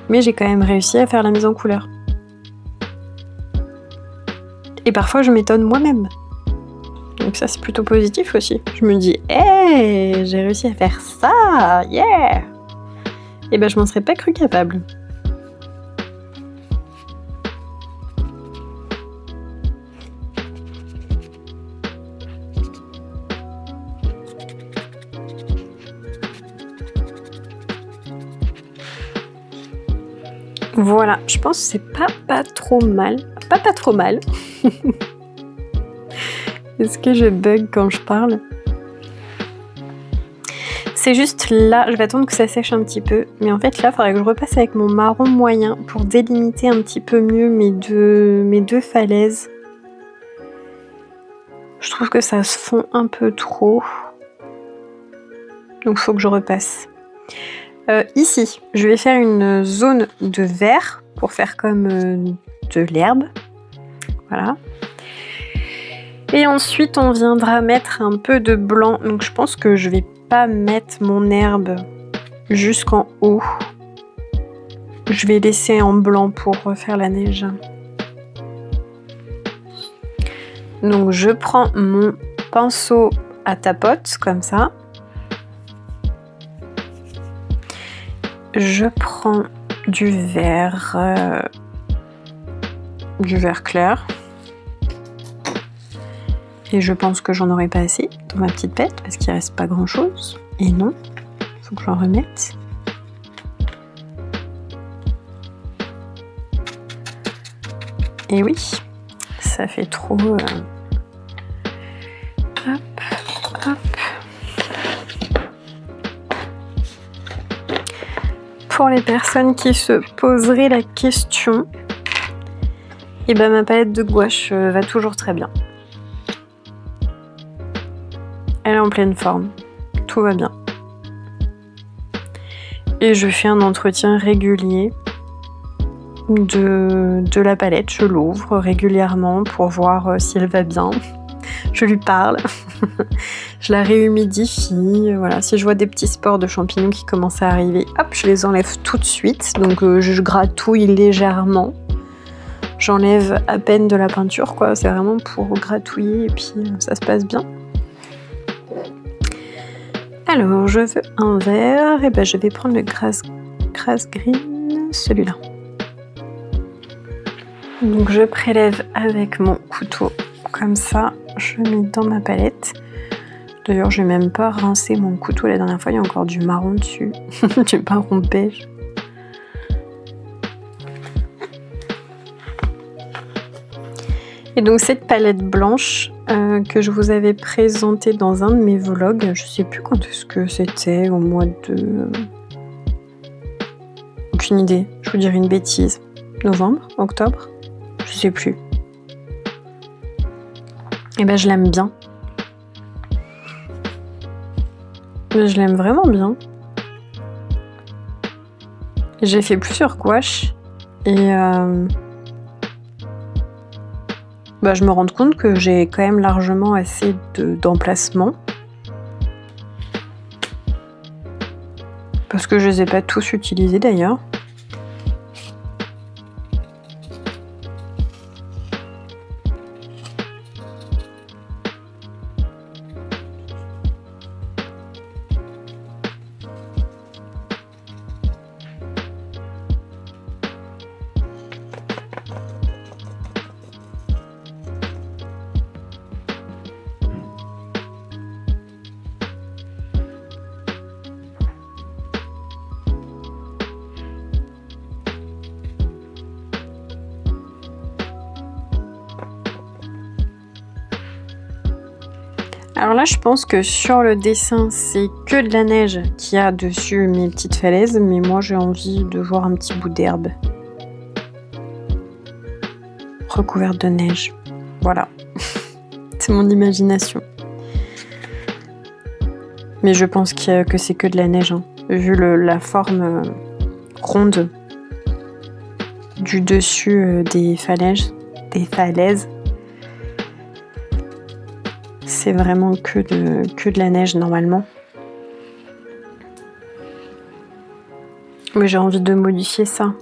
Mais j'ai quand même réussi à faire la mise en couleur. Et parfois je m'étonne moi-même. Donc ça c'est plutôt positif aussi. Je me dis, hey, j'ai réussi à faire ça, yeah! Et je m'en serais pas cru capable. Voilà, je pense que c'est pas trop mal. Pas trop mal. Est-ce que je bug quand je parle ? C'est juste là, je vais attendre que ça sèche un petit peu. Mais en fait là, il faudrait que je repasse avec mon marron moyen pour délimiter un petit peu mieux mes deux falaises. Je trouve que ça se fond un peu trop. Donc il faut que je repasse. Ici, je vais faire une zone de vert pour faire comme de l'herbe. Voilà. Et ensuite, on viendra mettre un peu de blanc. Donc je pense que je vais pas mettre mon herbe jusqu'en haut. Je vais laisser en blanc pour faire la neige. Donc je prends mon pinceau à tapote comme ça. Je prends du vert clair. Et je pense que j'en aurai pas assez dans ma petite pette parce qu'il reste pas grand chose. Et non, faut que j'en remette. Et oui, ça fait trop. Hop, hop. Pour les personnes qui se poseraient la question, ma palette de gouache va toujours très bien. Elle est en pleine forme, tout va bien. Et je fais un entretien régulier de la palette, je l'ouvre régulièrement pour voir si elle va bien. Je lui parle, je la réhumidifie, voilà. Si je vois des petits spores de champignons qui commencent à arriver, hop, je les enlève tout de suite. Donc je gratouille légèrement. J'enlève à peine de la peinture, quoi. C'est vraiment pour gratouiller et puis ça se passe bien. Alors, je veux un vert, et je vais prendre le grass green, celui-là. Donc je prélève avec mon couteau, comme ça, je mets dans ma palette. D'ailleurs, j'ai même pas rincé mon couteau la dernière fois, il y a encore du marron dessus. Du marron beige. Et donc cette palette blanche que je vous avais présentée dans un de mes vlogs, je sais plus quand est-ce que c'était, au mois de... Aucune idée, je vous dirais une bêtise. Novembre, octobre, je sais plus. Et ben je l'aime bien. Je l'aime vraiment bien. J'ai fait plusieurs gouaches et je me rends compte que j'ai quand même largement assez d'emplacement. Parce que je les ai pas tous utilisés d'ailleurs. Alors là, je pense que sur le dessin, c'est que de la neige qu'il y a dessus mes petites falaises, mais moi j'ai envie de voir un petit bout d'herbe recouverte de neige. Voilà, c'est mon imagination. Mais je pense que c'est que de la neige, hein, vu la forme ronde du dessus des falaises. C'est vraiment que de la neige normalement. Mais j'ai envie de modifier ça.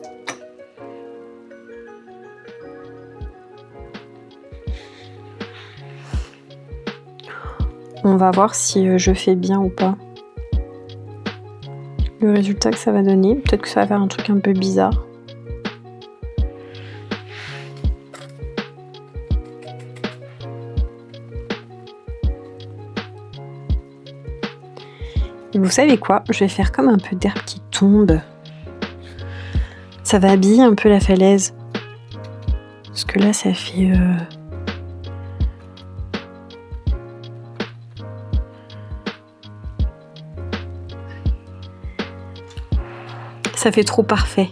On va voir si je fais bien ou pas. Le résultat que ça va donner. Peut-être que ça va faire un truc un peu bizarre. Et vous savez quoi? Je vais faire comme un peu d'herbe qui tombe. Ça va habiller un peu la falaise. Parce que là, ça fait... Ça fait trop parfait.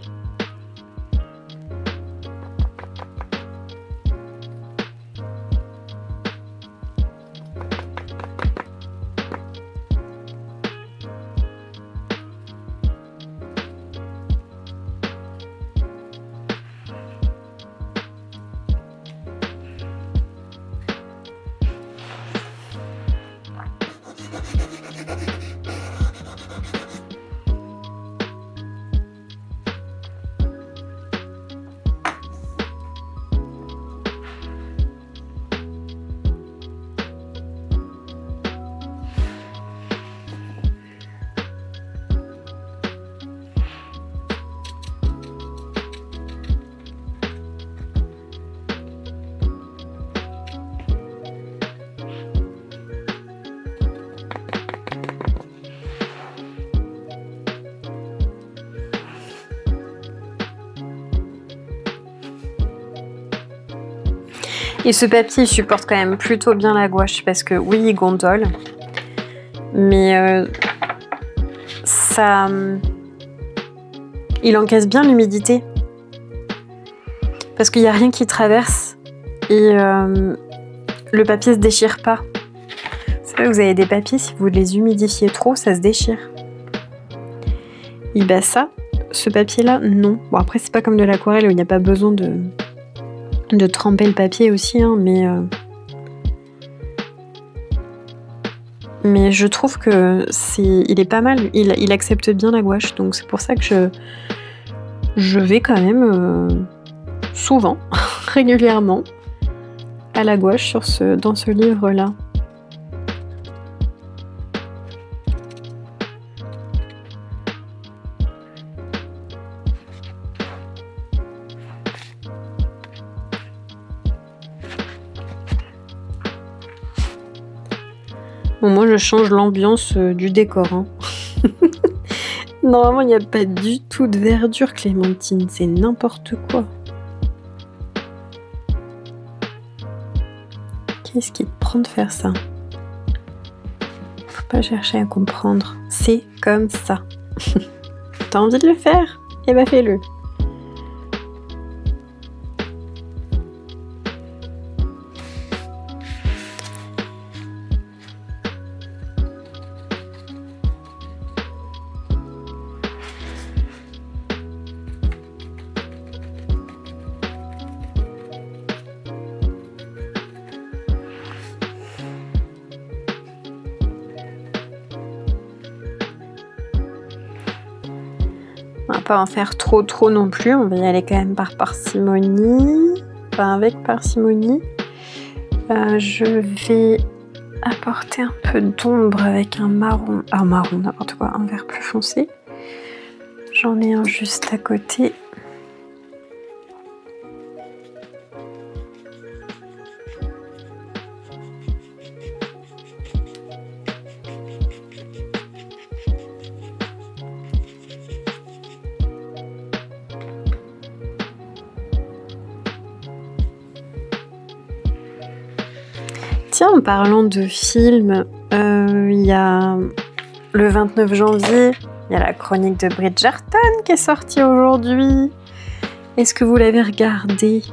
Et ce papier, il supporte quand même plutôt bien la gouache parce que oui, il gondole, mais il encaisse bien l'humidité parce qu'il n'y a rien qui traverse et le papier se déchire pas. C'est vrai que vous avez des papiers, si vous les humidifiez trop, ça se déchire. Et bah ça, ce papier-là, non. Bon après, c'est pas comme de l'aquarelle où il n'y a pas besoin de tremper le papier aussi, hein, mais je trouve que il est pas mal, il accepte bien la gouache, donc c'est pour ça que je vais quand même souvent, régulièrement, à la gouache dans ce livre-là. Bon, moi, je change l'ambiance du décor. Hein. Normalement, il n'y a pas du tout de verdure, Clémentine. C'est n'importe quoi. Qu'est-ce qui te prend de faire ça? Faut pas chercher à comprendre. C'est comme ça. T'as envie de le faire? Eh ben fais-le. On va pas en faire trop non plus, on va y aller quand même par parcimonie, enfin avec parcimonie. Je vais apporter un peu d'ombre avec un marron, n'importe quoi, un vert plus foncé. J'en ai un juste à côté. Tiens, en parlant de films, il y a le 29 janvier, il y a la chronique de Bridgerton qui est sortie aujourd'hui. Est-ce que vous l'avez regardé?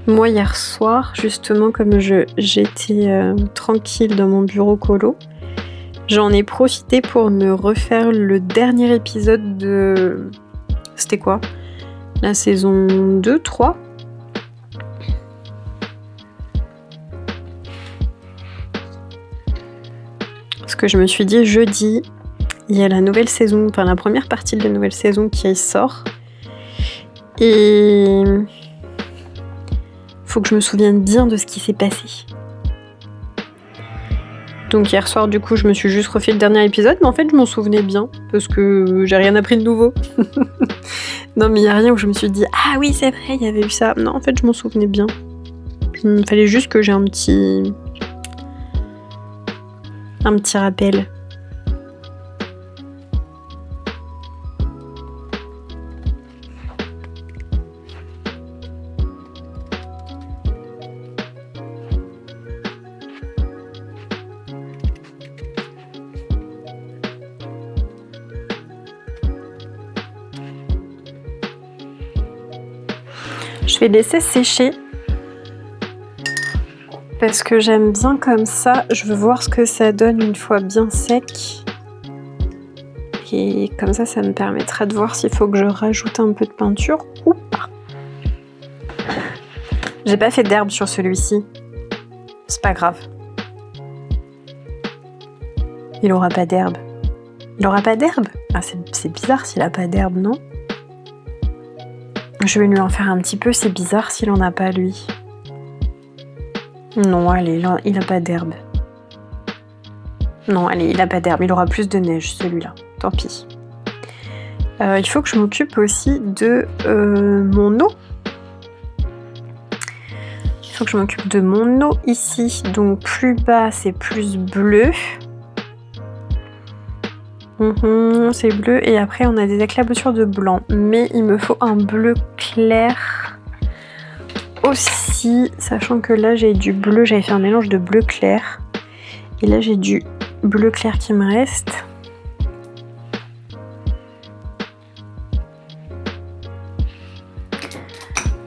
Moi, hier soir, justement, comme j'étais tranquille dans mon bureau colo, j'en ai profité pour me refaire le dernier épisode de... C'était quoi? La saison 2, 3? Parce que je me suis dit, jeudi, il y a la nouvelle saison, enfin la première partie de la nouvelle saison qui sort. Et faut que je me souvienne bien de ce qui s'est passé. Donc hier soir, du coup, je me suis juste refait le dernier épisode, mais en fait, je m'en souvenais bien, parce que j'ai rien appris de nouveau. Non, mais il n'y a rien où je me suis dit, ah oui, c'est vrai, il y avait eu ça. Non, en fait, je m'en souvenais bien. Il fallait juste que j'ai un petit rappel. Je vais laisser sécher parce que j'aime bien comme ça. Je veux voir ce que ça donne une fois bien sec. Et comme ça, ça me permettra de voir s'il faut que je rajoute un peu de peinture ou pas. J'ai pas fait d'herbe sur celui-ci. C'est pas grave. Il aura pas d'herbe. Il aura pas d'herbe? Ah, c'est bizarre s'il a pas d'herbe, non? Je vais lui en faire un petit peu, c'est bizarre s'il en a pas, lui. Non, allez, il a pas d'herbe. Non, allez, il a pas d'herbe, il aura plus de neige, celui-là. Tant pis. Il faut que je m'occupe aussi de mon eau. Il faut que je m'occupe de mon eau ici. Donc plus bas, c'est plus bleu. C'est bleu et après on a des éclaboussures de blanc, mais il me faut un bleu clair aussi, sachant que là j'ai du bleu, j'avais fait un mélange de bleu clair et là j'ai du bleu clair qui me reste.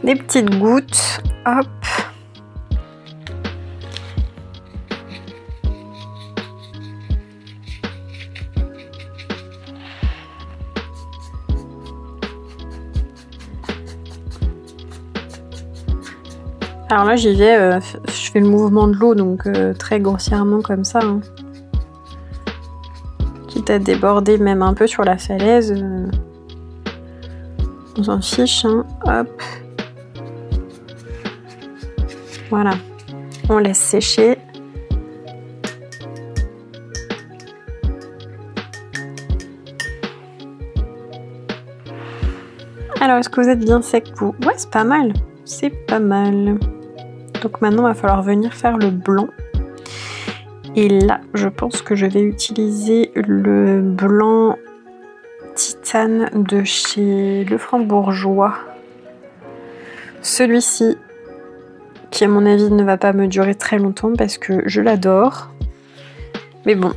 Des petites gouttes, hop. Alors là j'y vais, je fais le mouvement de l'eau donc très grossièrement comme ça. Hein. Quitte à déborder même un peu sur la falaise, on s'en fiche. Hein. Hop. Voilà. On laisse sécher. Alors est-ce que vous êtes bien sec vous? Ouais, c'est pas mal. C'est pas mal. Donc maintenant, il va falloir venir faire le blanc. Et là, je pense que je vais utiliser le blanc titane de chez Lefranc-Bourgeois. Celui-ci, qui à mon avis ne va pas me durer très longtemps parce que je l'adore. Mais bon,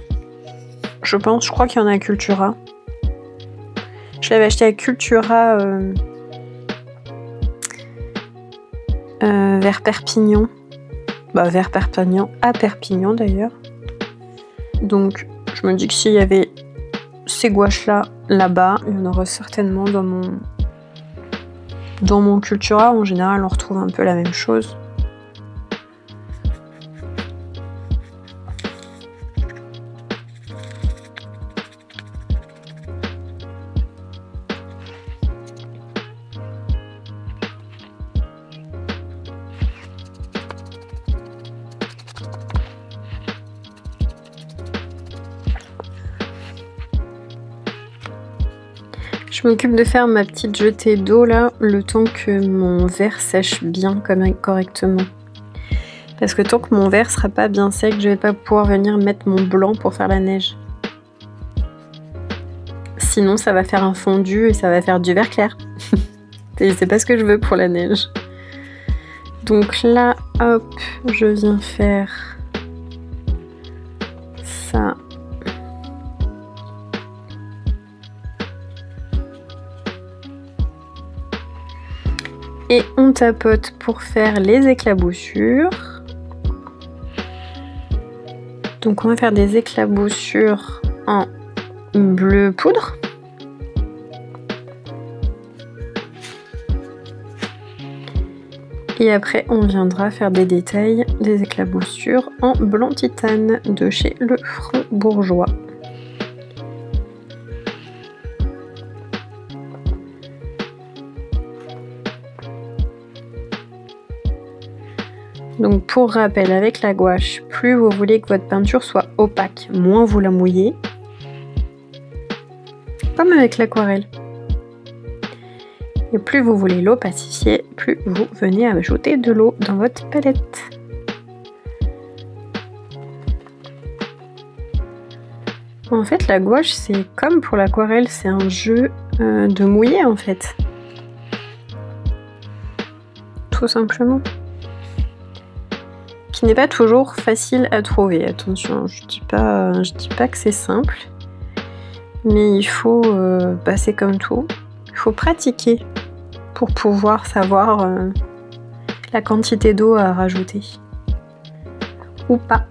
je crois qu'il y en a à Cultura. Je l'avais acheté à Cultura vers Perpignan. Vers Perpignan, à Perpignan d'ailleurs. Donc je me dis que s'il y avait ces gouaches là-bas, il y en aura certainement dans mon Cultura. En général, on retrouve un peu la même chose. Je m'occupe de faire ma petite jetée d'eau là, le temps que mon verre sèche bien correctement. Parce que tant que mon verre sera pas bien sec, je vais pas pouvoir venir mettre mon blanc pour faire la neige. Sinon ça va faire un fondu et ça va faire du verre clair. Et c'est pas ce que je veux pour la neige. Donc là, hop, je viens faire ça. Et on tapote pour faire les éclaboussures. Donc on va faire des éclaboussures en bleu poudre. Et après on viendra faire des détails, des éclaboussures en blanc titane de chez Lefranc-Bourgeois. Donc pour rappel, avec la gouache, plus vous voulez que votre peinture soit opaque, moins vous la mouillez. Comme avec l'aquarelle. Et plus vous voulez l'opacifier, plus vous venez ajouter de l'eau dans votre palette. En fait, la gouache, c'est comme pour l'aquarelle, c'est un jeu de mouiller en fait. Tout simplement. Qui n'est pas toujours facile à trouver. Attention, je dis pas que c'est simple, mais il faut, c'est comme tout, il faut pratiquer pour pouvoir savoir la quantité d'eau à rajouter ou pas.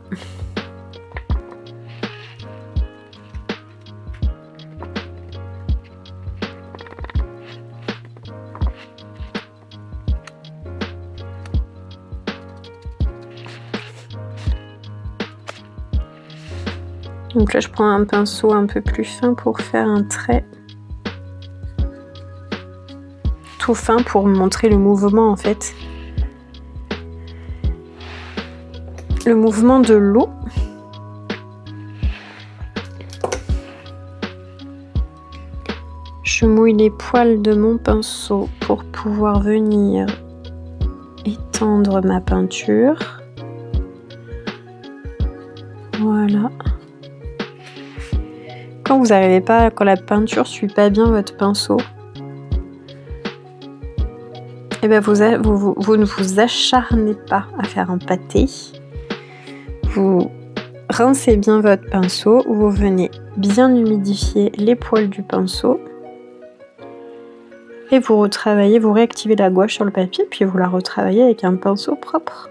Donc là, je prends un pinceau un peu plus fin pour faire un trait tout fin pour montrer le mouvement en fait. Le mouvement de l'eau. Je mouille les poils de mon pinceau pour pouvoir venir étendre ma peinture. Voilà. Quand vous n'arrivez pas, quand la peinture suit pas bien votre pinceau, et ben vous ne vous acharnez pas à faire un pâté. Vous rincez bien votre pinceau, vous venez bien humidifier les poils du pinceau et vous retravaillez, vous réactivez la gouache sur le papier puis vous la retravaillez avec un pinceau propre.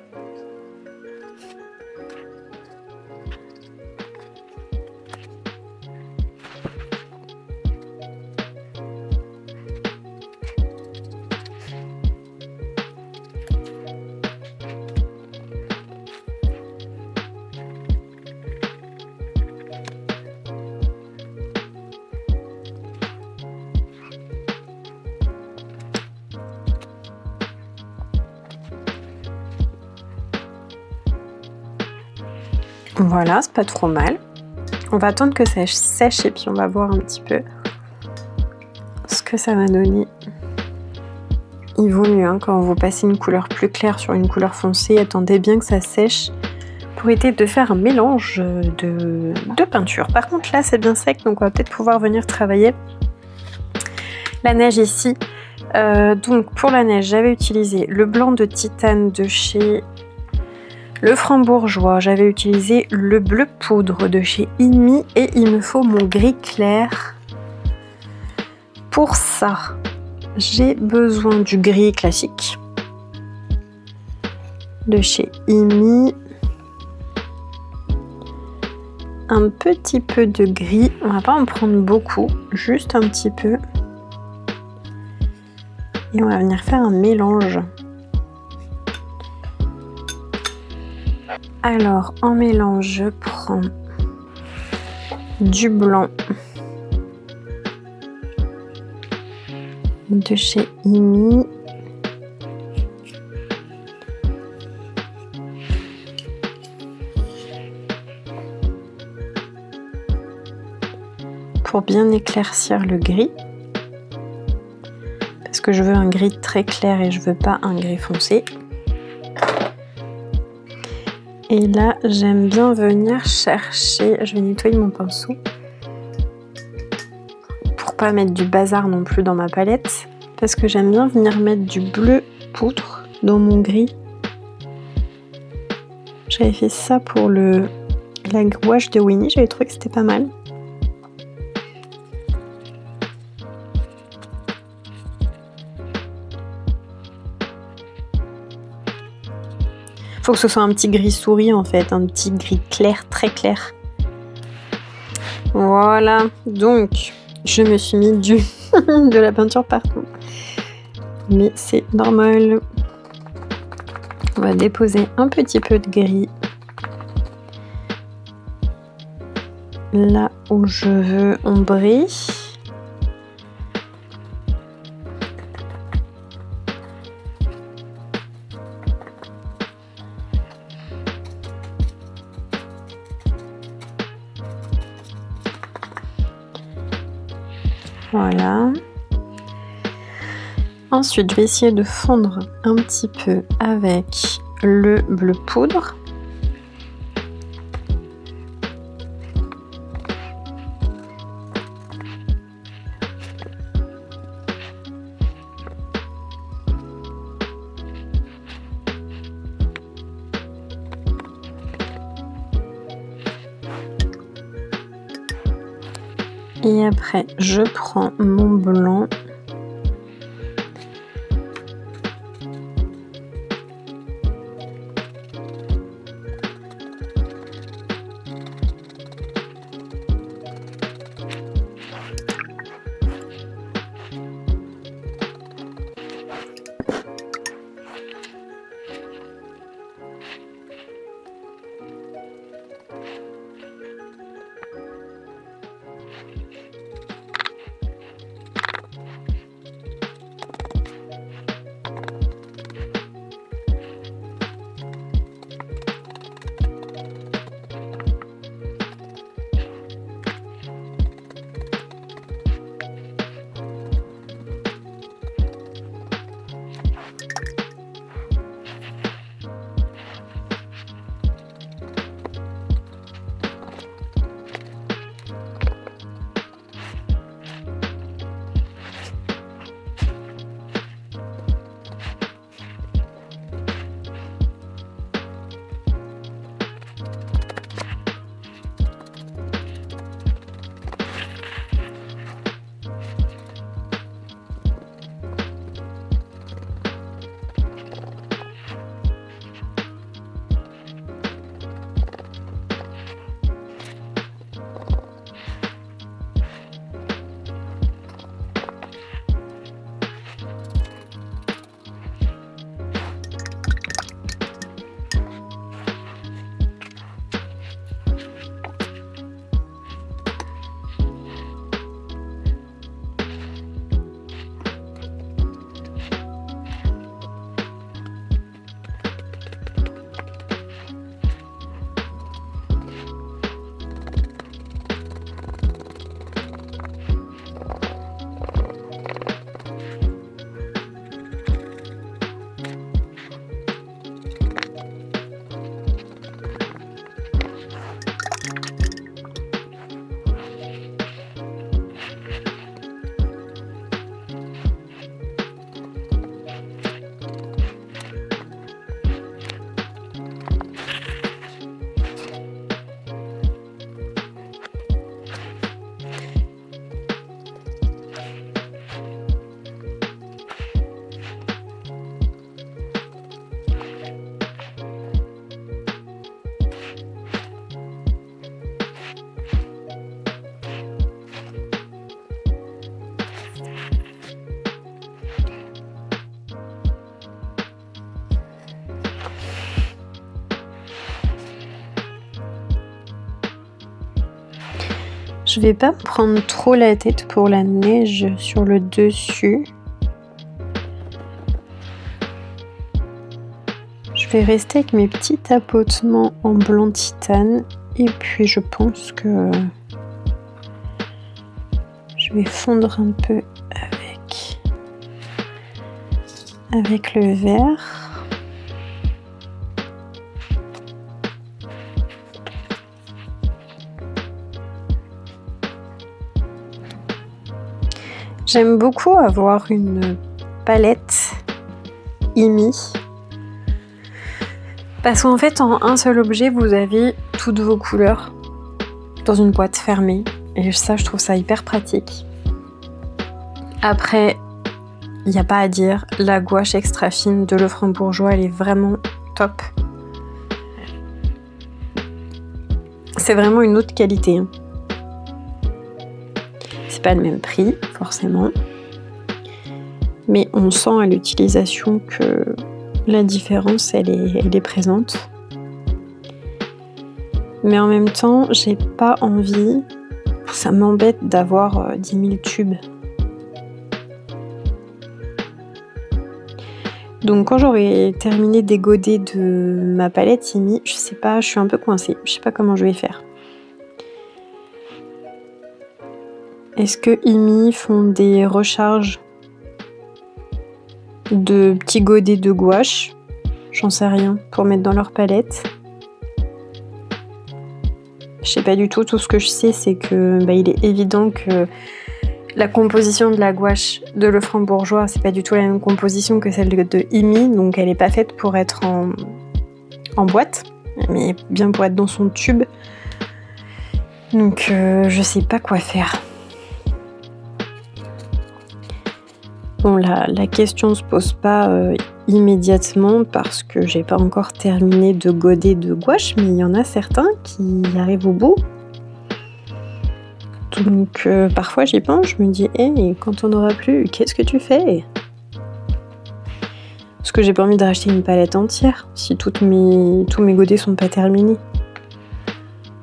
Voilà, c'est pas trop mal. On va attendre que ça sèche et puis on va voir un petit peu ce que ça va donner. Il vaut mieux quand vous passez une couleur plus claire sur une couleur foncée, attendez bien que ça sèche pour aider de faire un mélange de peinture. Par contre là c'est bien sec, donc on va peut-être pouvoir venir travailler la neige ici. Donc pour la neige, j'avais utilisé le blanc de titane de chez Le Frambourgeois, j'avais utilisé le bleu poudre de chez Inmi et il me faut mon gris clair. Pour ça, j'ai besoin du gris classique de chez Inmi. Un petit peu de gris, on va pas en prendre beaucoup, juste un petit peu. Et on va venir faire un mélange. Alors, en mélange, je prends du blanc de chez Inmi. Pour bien éclaircir le gris. Parce que je veux un gris très clair et je veux pas un gris foncé. Et là, j'aime bien venir chercher, je vais nettoyer mon pinceau pour pas mettre du bazar non plus dans ma palette, parce que j'aime bien venir mettre du bleu poudre dans mon gris. J'avais fait ça pour la gouache de Winnie, j'avais trouvé que c'était pas mal. Faut que ce soit un petit gris souris en fait, un petit gris clair, très clair. Voilà, donc je me suis mis de la peinture partout. Mais c'est normal. On va déposer un petit peu de gris là où je veux ombrer. Voilà. Ensuite, je vais essayer de fondre un petit peu avec le bleu poudre. Et après, je prends mon blanc. Je vais pas me prendre trop la tête pour la neige sur le dessus. Je vais rester avec mes petits tapotements en blanc titane et puis je pense que je vais fondre un peu avec le vert. J'aime beaucoup avoir une palette IMI parce qu'en fait en un seul objet vous avez toutes vos couleurs dans une boîte fermée et ça je trouve ça hyper pratique. Après il n'y a pas à dire, la gouache extra fine de Lefranc-Bourgeois elle est vraiment top. C'est vraiment une autre qualité. C'est pas le même prix, forcément. Mais on sent à l'utilisation que la différence, elle est présente. Mais en même temps, j'ai pas envie, ça m'embête d'avoir 10 000 tubes. Donc quand j'aurai terminé d'égoder de ma palette IMI, je sais pas, je suis un peu coincée. Je sais pas comment je vais faire. Est-ce que IMI font des recharges de petits godets de gouache? J'en sais rien, pour mettre dans leur palette. Je sais pas du tout, tout ce que je sais c'est que il est évident que la composition de la gouache de Lefranc-Bourgeois, c'est pas du tout la même composition que celle de IMI, donc elle est pas faite pour être en boîte, mais bien pour être dans son tube. Donc je sais pas quoi faire. Bon, la question ne se pose pas immédiatement parce que j'ai pas encore terminé de goder de gouache, mais il y en a certains qui arrivent au bout. Donc parfois j'y pense, je me dis hey, quand on n'aura plus, qu'est-ce que tu fais? Parce que j'ai pas envie de racheter une palette entière si tous mes godets sont pas terminés.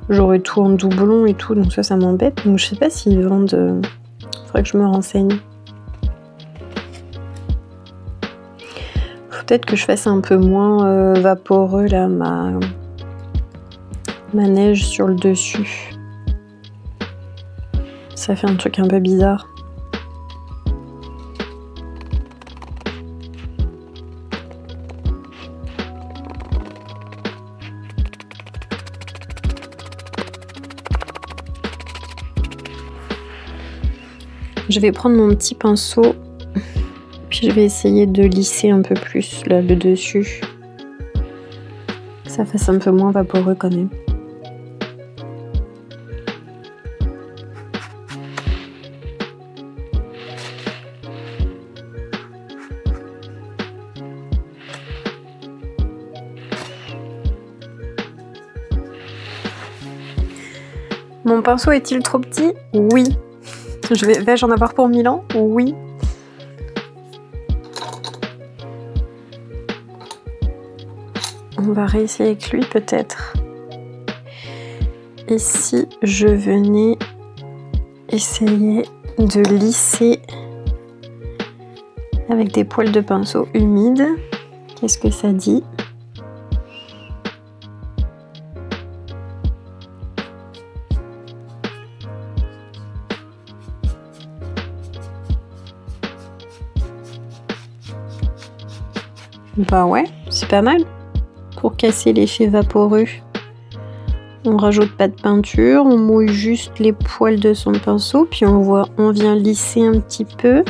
J'aurai tout en doublon et tout, donc ça m'embête. Donc je sais pas s'ils vendent. Faudrait que je me renseigne. Peut-être que je fasse un peu moins vaporeux là ma neige sur le dessus. Ça fait un truc un peu bizarre. Je vais prendre mon petit pinceau. Puis je vais essayer de lisser un peu plus là, le dessus. Que ça fasse un peu moins vaporeux quand même. Mon pinceau est-il trop petit? Oui. Vais-je en avoir pour 1000 ans? Oui. On va réessayer avec lui peut-être. Et si je venais essayer de lisser avec des poils de pinceau humides, qu'est-ce que ça dit? Bah ouais, c'est pas mal. Pour casser l'effet vaporeux. On rajoute pas de peinture, on mouille juste les poils de son pinceau, puis on vient lisser un petit peu.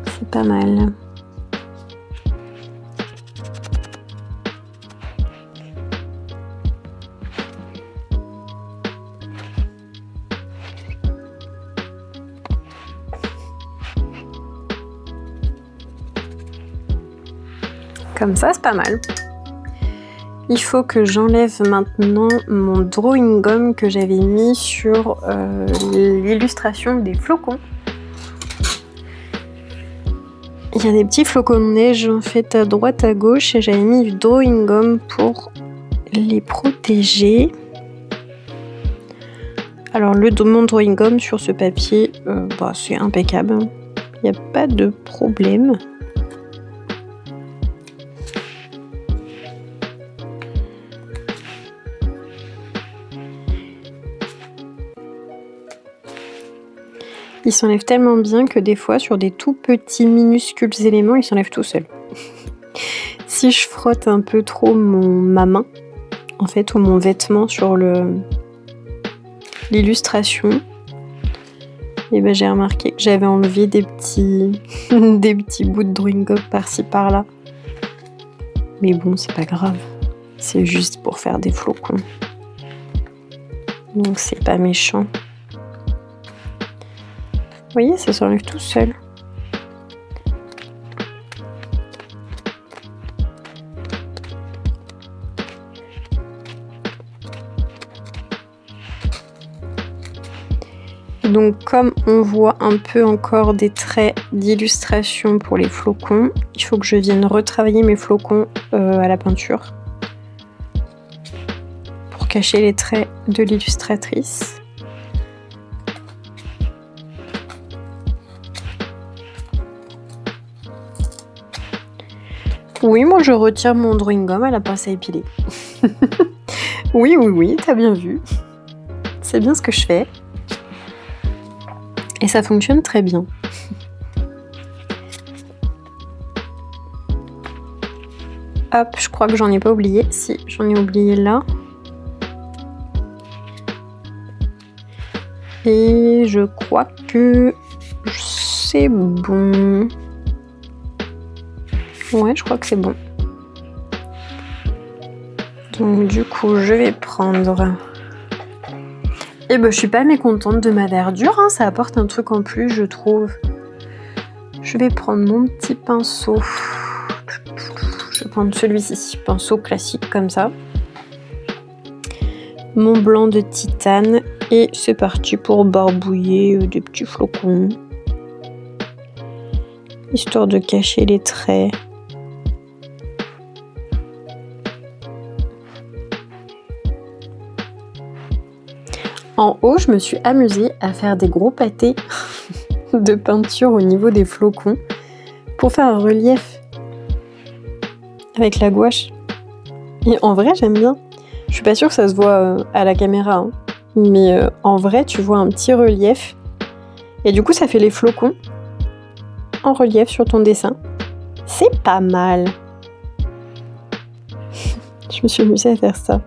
C'est pas mal. Comme ça, c'est pas mal. Il faut que j'enlève maintenant mon drawing gum que j'avais mis sur l'illustration des flocons. Il y a des petits flocons de neige en fait à droite à gauche et j'avais mis du drawing gum pour les protéger. Alors mon drawing gum sur ce papier, c'est impeccable. Il n'y a pas de problème. Il s'enlève tellement bien que des fois, sur des tout petits minuscules éléments, il s'enlève tout seul. Si je frotte un peu trop ma main, en fait, ou mon vêtement sur l'illustration, et ben j'ai remarqué que j'avais enlevé des petits bouts de drawing gum par-ci par-là. Mais bon, c'est pas grave. C'est juste pour faire des flocons. Donc c'est pas méchant. Vous voyez, ça s'enlève tout seul. Donc comme on voit un peu encore des traits d'illustration pour les flocons, il faut que je vienne retravailler mes flocons à la peinture pour cacher les traits de l'illustratrice. Oui, moi je retire mon drawing gum à la pince à épiler. Oui, t'as bien vu. C'est bien ce que je fais. Et ça fonctionne très bien. Hop, je crois que j'en ai pas oublié. Si, j'en ai oublié là. Et je crois que c'est bon. Ouais, je crois que c'est bon. Donc du coup, je vais prendre... Et je suis pas mécontente de ma verdure, hein, ça apporte un truc en plus, je trouve. Je vais prendre mon petit pinceau. Je vais prendre celui-ci, pinceau classique comme ça. Mon blanc de titane. Et c'est parti pour barbouiller des petits flocons. Histoire de cacher les traits. En haut, je me suis amusée à faire des gros pâtés de peinture au niveau des flocons pour faire un relief avec la gouache. Et en vrai, j'aime bien. Je suis pas sûre que ça se voit à la caméra, hein. Mais en vrai, tu vois un petit relief. Et du coup, ça fait les flocons en relief sur ton dessin. C'est pas mal. Je me suis amusée à faire ça.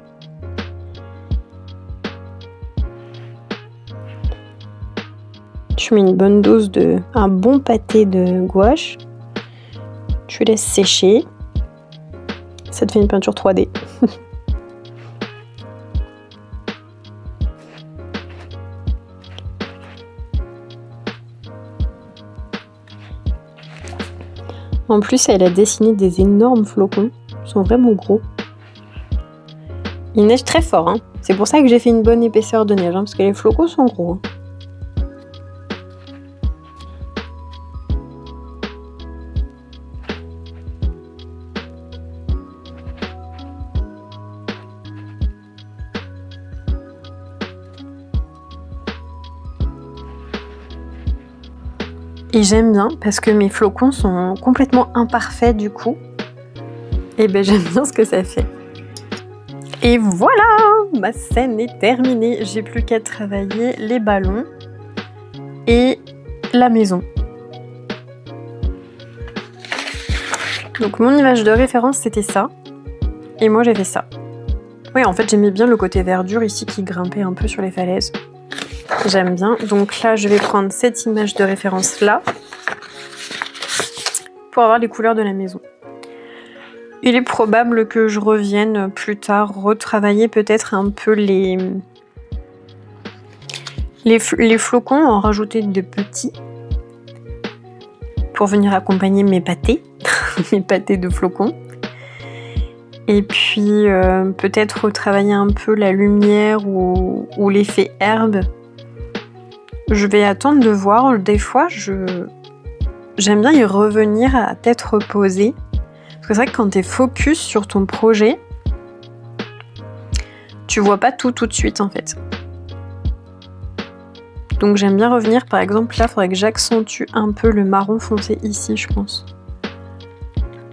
Tu mets une bonne dose un bon pâté de gouache. Tu laisses sécher. Ça te fait une peinture 3D. En plus, elle a dessiné des énormes flocons. Ils sont vraiment gros. Il neige très fort, hein. C'est pour ça que j'ai fait une bonne épaisseur de neige, hein, parce que les flocons sont gros. Hein. Et j'aime bien parce que mes flocons sont complètement imparfaits du coup. Et j'aime bien ce que ça fait. Et voilà, ma scène est terminée. J'ai plus qu'à travailler les ballons et la maison. Donc mon image de référence c'était ça. Et moi j'ai fait ça. Oui, en fait j'aimais bien le côté verdure ici qui grimpait un peu sur les falaises. J'aime bien. Donc là, je vais prendre cette image de référence là pour avoir les couleurs de la maison. Il est probable que je revienne plus tard retravailler peut-être un peu les flocons, en rajouter de petits pour venir accompagner mes pâtés, mes pâtés de flocons. Et puis peut-être retravailler un peu la lumière ou l'effet herbe. Je vais attendre de voir. Des fois, je j'aime bien y revenir à tête reposée. Parce que c'est vrai que quand t'es focus sur ton projet, tu vois pas tout de suite en fait. Donc j'aime bien revenir, par exemple là, il faudrait que j'accentue un peu le marron foncé ici, je pense.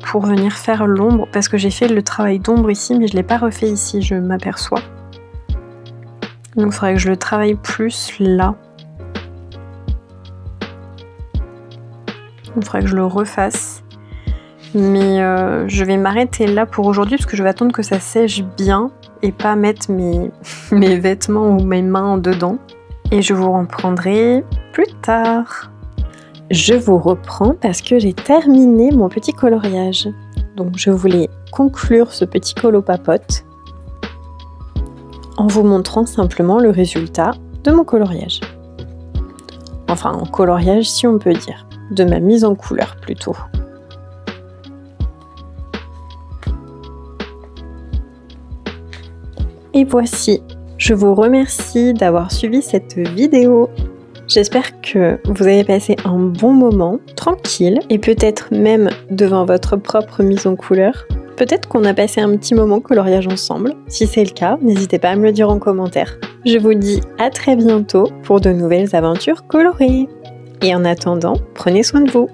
Pour venir faire l'ombre, parce que j'ai fait le travail d'ombre ici, mais je l'ai pas refait ici, je m'aperçois. Donc il faudrait que je le travaille plus là. Il faudrait que je le refasse. Mais je vais m'arrêter là pour aujourd'hui, parce que je vais attendre que ça sèche bien et pas mettre mes vêtements ou mes mains dedans. Et je vous reprendrai plus tard. Je vous reprends parce que j'ai terminé mon petit coloriage. Donc je voulais conclure ce petit colo papote en vous montrant simplement le résultat de mon coloriage. Enfin, en coloriage si on peut dire, de ma mise en couleur plutôt. Et voici, je vous remercie d'avoir suivi cette vidéo. J'espère que vous avez passé un bon moment, tranquille, et peut-être même devant votre propre mise en couleur. Peut-être qu'on a passé un petit moment coloriage ensemble. Si c'est le cas, n'hésitez pas à me le dire en commentaire. Je vous dis à très bientôt pour de nouvelles aventures colorées. Et en attendant, prenez soin de vous.